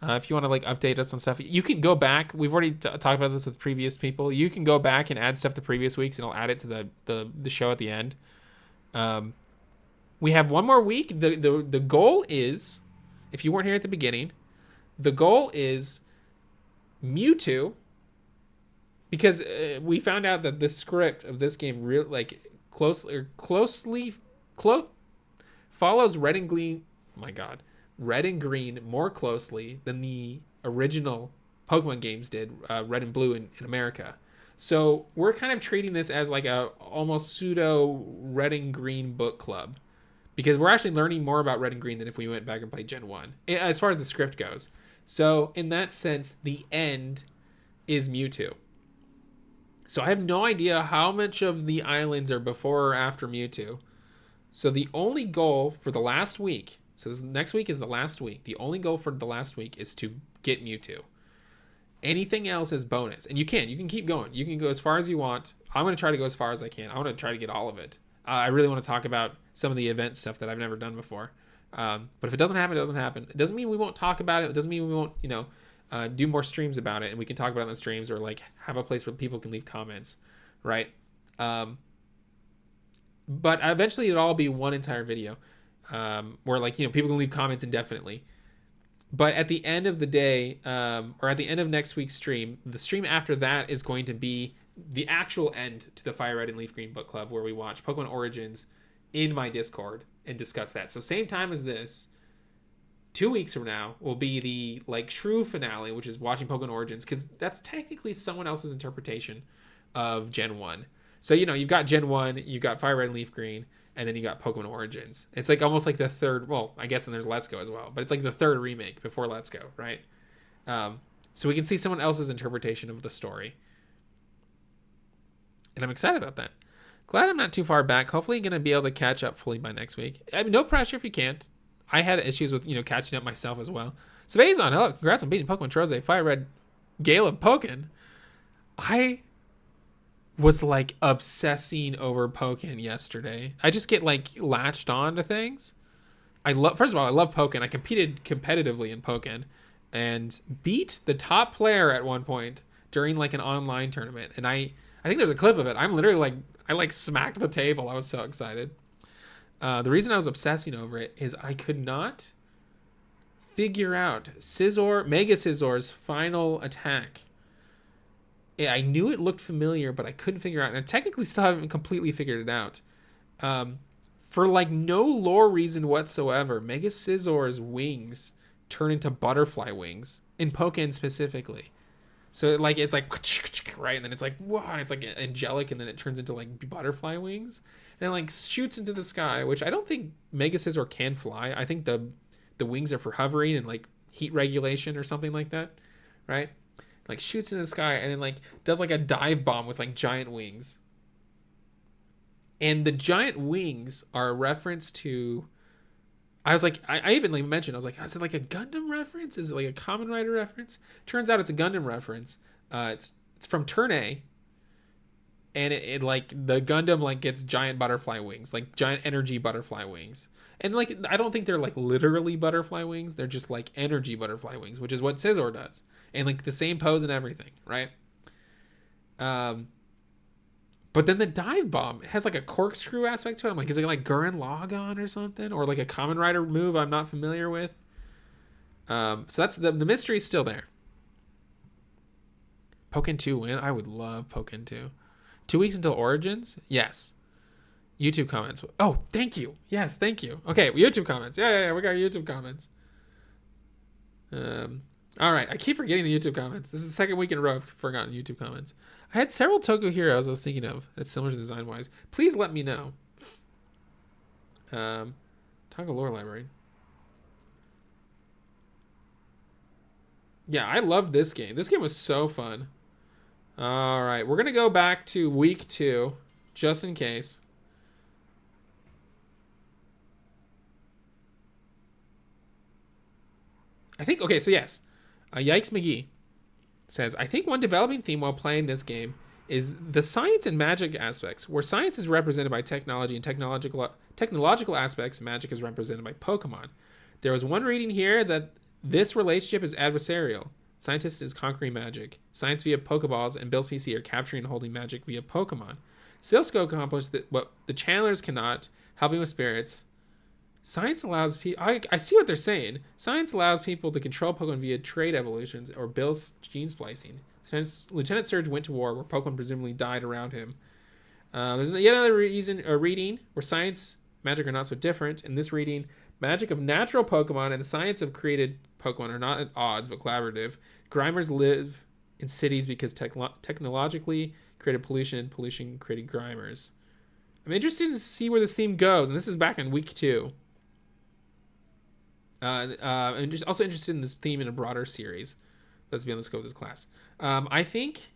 If you want to like update us on stuff, you can go back. We've already talked about this with previous people. You can go back and add stuff to previous weeks, and I'll add it to the show at the end. We have one more week. The goal is, if you weren't here at the beginning, the goal is Mewtwo, because we found out that the script of this game closely follows Red and Green. My God. Red and Green more closely than the original Pokemon games did, Red and Blue in America. So we're kind of treating this as like a almost pseudo Red and Green book club, because we're actually learning more about Red and Green than if we went back and played Gen 1, as far as the script goes. So in that sense, the end is Mewtwo. So I have no idea how much of the islands are before or after Mewtwo. So the only goal for the last week, so next week is the last week. The only goal for the last week is to get Mewtwo. Anything else is bonus. And you can keep going. You can go as far as you want. I'm going to try to go as far as I can. I want to try to get all of it. I really want to talk about some of the event stuff that I've never done before. But if it doesn't happen, it doesn't happen. It doesn't mean we won't talk about it. It doesn't mean we won't, do more streams about it. And we can talk about it on the streams, or like have a place where people can leave comments, right? But eventually it'll all be one entire video. Where like, people can leave comments indefinitely. But at the end of the day, or at the end of next week's stream, the stream after that is going to be the actual end to the FireRed and LeafGreen book club, where we watch Pokemon Origins in my Discord and discuss that. So same time as this, 2 weeks from now will be the like true finale, which is watching Pokemon Origins, because that's technically someone else's interpretation of Gen 1. So, you've got Gen 1, you've got FireRed and LeafGreen, and then you got Pokemon Origins. It's like almost like the third, well, I guess then there's Let's Go as well, but it's like the third remake before Let's Go, right? So we can see someone else's interpretation of the story. And I'm excited about that. Glad I'm not too far back. Hopefully going to be able to catch up fully by next week. I mean, no pressure if you can't. I had issues with, catching up myself as well. Svazon, hello. Congrats on beating Pokemon Troze. FireRed Gale of Pokken. I was like obsessing over Pokken yesterday. I just get like latched on to things. First of all, I love Pokken. I competed competitively in Pokken and beat the top player at one point during like an online tournament. And I think there's a clip of it. I'm literally like, I smacked the table. I was so excited. The reason I was obsessing over it is I could not figure out Mega Scissor's final attack. Yeah, I knew it looked familiar, but I couldn't figure it out. And I technically still haven't completely figured it out. For like no lore reason whatsoever, Mega Scissor's wings turn into butterfly wings, in Pokken specifically. So like it's like right, and then it's like wow, and it's like angelic, and then it turns into like butterfly wings, and it like shoots into the sky, which I don't think Mega Scizor can fly. I think the wings are for hovering and like heat regulation or something like that, right? like shoots in the sky, and then like does like a dive bomb with like giant wings. And the giant wings are a reference to. I was like, I even like mentioned, I was like, is it like a Gundam reference? Is it like a Kamen Rider reference? Turns out it's a Gundam reference. It's from Turn A, and it like the Gundam like gets giant butterfly wings, like giant energy butterfly wings. And like I don't think they're like literally butterfly wings. They're just like energy butterfly wings, which is what Scizor does, and like the same pose and everything, right? But then the dive bomb has like a corkscrew aspect to it. I'm like, is it like Gurren Lagann or something, or like a Kamen Rider move I'm not familiar with? So that's the mystery's still there. Pokken 2 win. I would love Pokken 2. 2 weeks until Origins? Yes. YouTube comments. Oh, thank you. Yes, thank you. Okay, YouTube comments. Yeah, we got YouTube comments. All right, I keep forgetting the YouTube comments. This is the second week in a row I've forgotten YouTube comments. I had several Toku heroes I was thinking of that's similar to design-wise. Please let me know. Talk lore library. Yeah, I love this game. This game was so fun. All right, we're going to go back to week 2, just in case. I think, okay, so yes. Yikes McGee says, I think one developing theme while playing this game is the science and magic aspects, where science is represented by technology and technological aspects, magic is represented by Pokemon. There was one reading here that this relationship is adversarial. Scientist is conquering magic. Science via Pokeballs and Bill's PC are capturing and holding magic via Pokemon. Silph accomplished what the channelers cannot, helping with spirits. Science allows people... I see what they're saying. Science allows people to control Pokemon via trait evolutions or Bill's gene splicing. Lieutenant Surge went to war where Pokemon presumably died around him. There's yet another reading where science, magic are not so different. In this reading, magic of natural Pokemon and the science of created Pokemon are not at odds but collaborative. Grimers live in cities because technologically created pollution and pollution created Grimers. I'm interested to see where this theme goes, and this is back in week 2. I'm just also interested in this theme in a broader series. Let's be on the scope of this class. I think...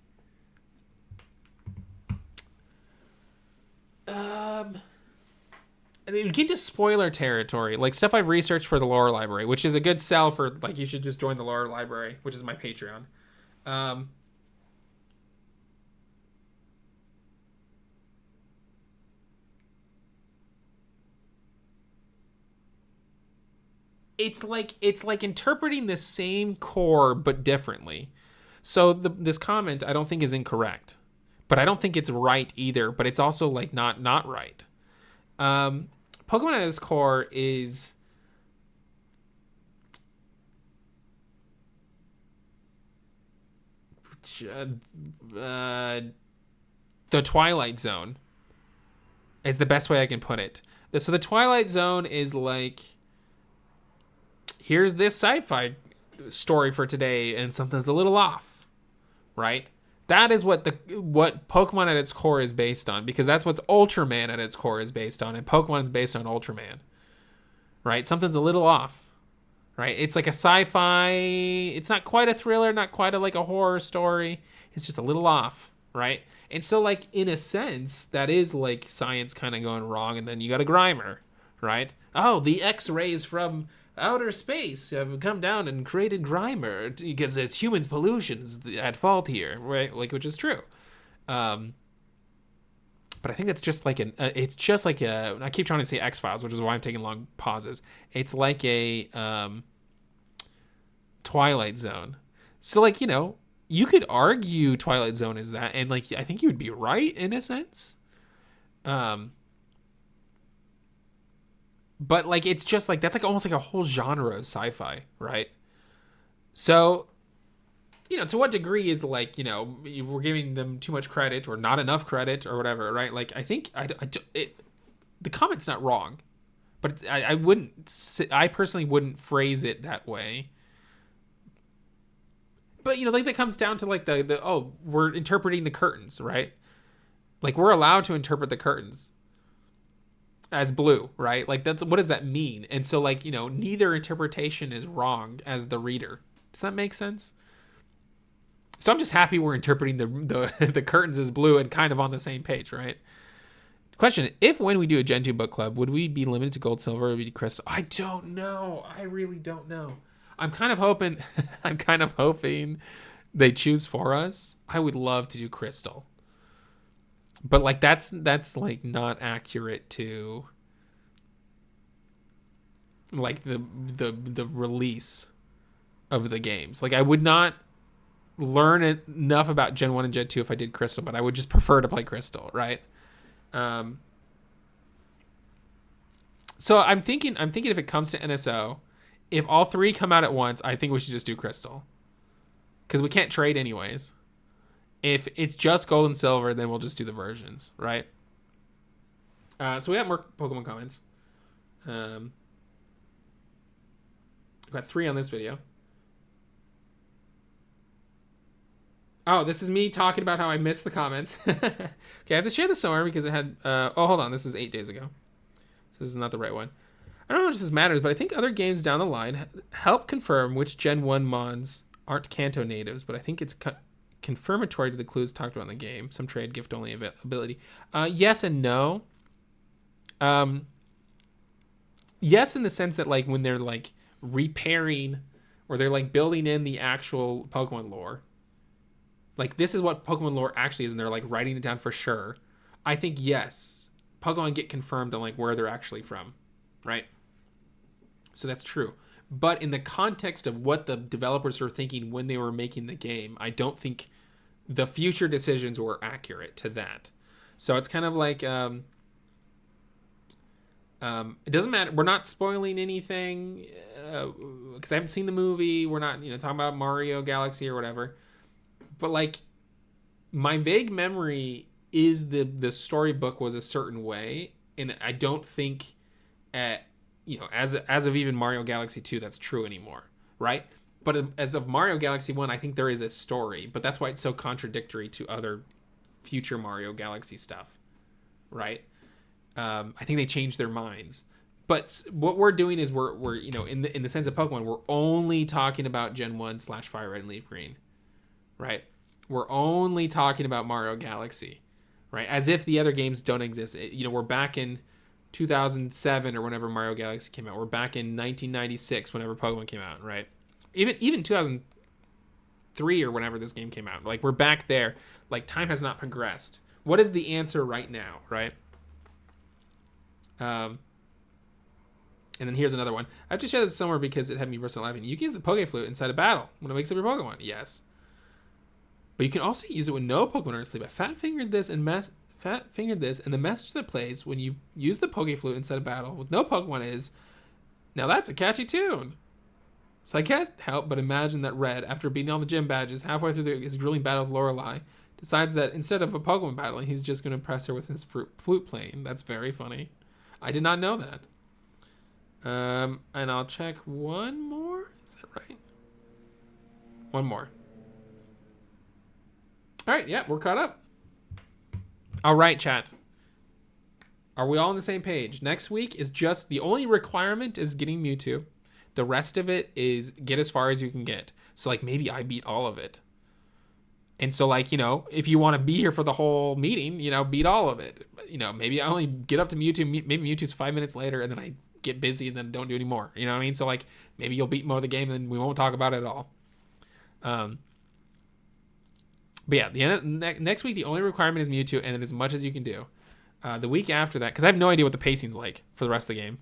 we get to spoiler territory, like stuff I've researched for the lore library, which is a good sell for, like, you should just join the lore library, which is my Patreon. It's like interpreting the same core but differently. So this comment I don't think is incorrect, but I don't think it's right either. But it's also like not right. Pokemon at its core is the Twilight Zone is the best way I can put it. So the Twilight Zone is like, here's this sci-fi story for today and something's a little off, right? That is what Pokemon at its core is based on, because that's what Ultraman at its core is based on, and Pokemon is based on Ultraman, right? Something's a little off, right? It's like a sci-fi, it's not quite a thriller, not quite like a horror story. It's just a little off, right? And so, like, in a sense, that is like science kind of going wrong, and then you got a Grimer, right? Oh, the X-rays from outer space have come down and created Grimer because it's humans' pollution's at fault here, right? Like, which is true. But I think it's just like it's just like I keep trying to say X-Files, which is why I'm taking long pauses. It's like a Twilight Zone. So, like, you know, you could argue Twilight Zone is that, and like I think you would be right in a sense. But like it's just like that's like almost like a whole genre of sci-fi, right? So, you know, to what degree is like, you know, we're giving them too much credit or not enough credit or whatever, right? Like I think the comment's not wrong, but I personally wouldn't phrase it that way. But, you know, like that comes down to like the we're interpreting the curtains, right? Like we're allowed to interpret the curtains as blue, right? Like that's, what does that mean? And so, like, you know, neither interpretation is wrong as the reader. Does that make sense? So I'm just happy we're interpreting the curtains as blue and kind of on the same page, right? Question: if when we do a Gen 2 book club, would we be limited to gold, silver, or would it be crystal? I don't know. I really don't know. I'm kind of hoping. I'm kind of hoping they choose for us. I would love to do crystal, but like that's like not accurate to like the release of the games. Like I would not learn enough about Gen 1 and Gen 2 if I did crystal, but I would just prefer to play crystal, right? So I'm thinking if it comes to NSO, if all three come out at once, I think we should just do crystal, because we can't trade anyways. If it's just gold and silver, then we'll just do the versions, right? So we have more Pokemon comments. We've got 3 on this video. Oh, this is me talking about how I missed the comments. Okay, I have to share this somewhere because it had... hold on. This is 8 days ago. So this is not the right one. I don't know if this matters, but I think other games down the line help confirm which Gen 1 Mons aren't Kanto natives, but I think it's confirmatory to the clues talked about in the game. Some trade gift-only ability. Yes and no. Yes, in the sense that like when they're like repairing or they're like building in the actual Pokemon lore. Like, this is what Pokemon lore actually is, and they're, like, writing it down for sure. I think, yes, Pokemon get confirmed on, like, where they're actually from, right? So that's true. But in the context of what the developers were thinking when they were making the game, I don't think the future decisions were accurate to that. So it's kind of like, it doesn't matter. We're not spoiling anything, because I haven't seen the movie. We're not, talking about Mario Galaxy or whatever. But like, my vague memory is the storybook was a certain way, and I don't think, as of even Mario Galaxy 2, that's true anymore, right? But as of Mario Galaxy 1, I think there is a story, but that's why it's so contradictory to other future Mario Galaxy stuff, right? I think they changed their minds. But what we're doing is we're in the sense of Pokemon, we're only talking about Gen 1 / FireRed and LeafGreen. Right? We're only talking about Mario Galaxy, right? As if the other games don't exist. We're back in 2007 or whenever Mario Galaxy came out. We're back in 1996 whenever Pokemon came out, right? Even 2003 or whenever this game came out. Like, we're back there. Like, time has not progressed. What is the answer right now, right? And then here's another one. I have to share this somewhere because it had me personally laughing. You can use the Poke Flute inside a battle when it wakes up your Pokemon. Yes. But you can also use it when no Pokemon are asleep. I fat-fingered this and the message that plays when you use the Poke Flute inside a battle with no Pokemon is, now that's a catchy tune. So I can't help but imagine that Red, after beating all the gym badges halfway through his grueling battle with Lorelei, decides that instead of a Pokemon battle, he's just going to impress her with his flute playing. That's very funny. I did not know that. And I'll check one more. Is that right? One more. All right, yeah, we're caught up. All right, chat. Are we all on the same page? Next week is just, the only requirement is getting Mewtwo. The rest of it is get as far as you can get. So, like, maybe I beat all of it. And so, like, if you want to be here for the whole meeting, beat all of it. Maybe I only get up to Mewtwo, maybe Mewtwo's 5 minutes later, and then I get busy and then don't do any more. You know what I mean? So, like, maybe you'll beat more of the game and we won't talk about it at all. But yeah, next week, the only requirement is Mewtwo, and then as much as you can do. The week after that, because I have no idea what the pacing's like for the rest of the game.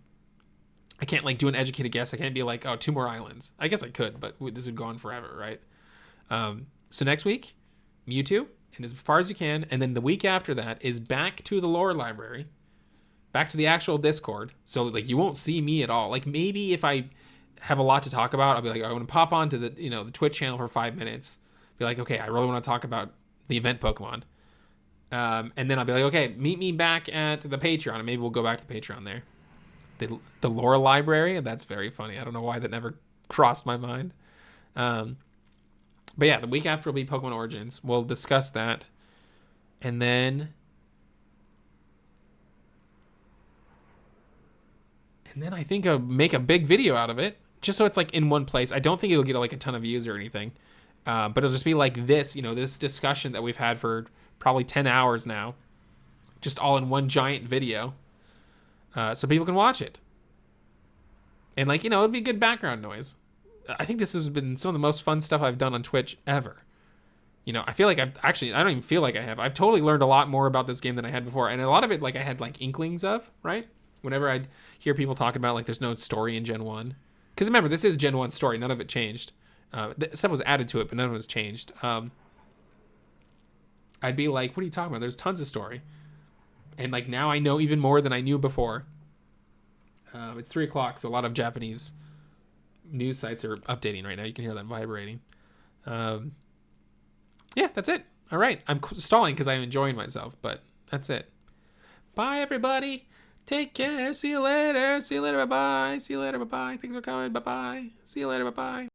I can't, like, do an educated guess. I can't be like, 2 more islands. I guess I could, but this would go on forever, right? So next week, Mewtwo, and as far as you can. And then the week after that is back to the lore library. Back to the actual Discord. So, like, you won't see me at all. Like, maybe if I have a lot to talk about, I'll be like, I want to pop onto the, the Twitch channel for 5 minutes. Be like, okay, I really want to talk about the event Pokemon. And then I'll be like, okay, meet me back at the Patreon, and maybe we'll go back to the Patreon there. The lore library, that's very funny. I don't know why that never crossed my mind. But yeah, the week after will be Pokemon Origins. We'll discuss that. And then I think I'll make a big video out of it, just so it's like in one place. I don't think it'll get like a ton of views or anything. But it'll just be like this, this discussion that we've had for probably 10 hours now, just all in one giant video, so people can watch it. And it'd be good background noise. I think this has been some of the most fun stuff I've done on Twitch ever. I feel like I don't even feel like I have. I've totally learned a lot more about this game than I had before. And a lot of it, I had inklings of, right? Whenever I'd hear people talk about there's no story in Gen 1. Because remember, this is Gen 1 story. None of it changed. Stuff was added to it, but none of it was changed. I'd be like, what are you talking about? There's tons of story. And now I know even more than I knew before. It's 3 o'clock, so a lot of Japanese news sites are updating right now. You can hear that vibrating. Yeah, that's it. All right. I'm stalling because I'm enjoying myself, but that's it. Bye, everybody. Take care. See you later. See you later. Bye-bye. See you later. Bye-bye. Thanks for coming. Bye-bye. See you later. Bye-bye.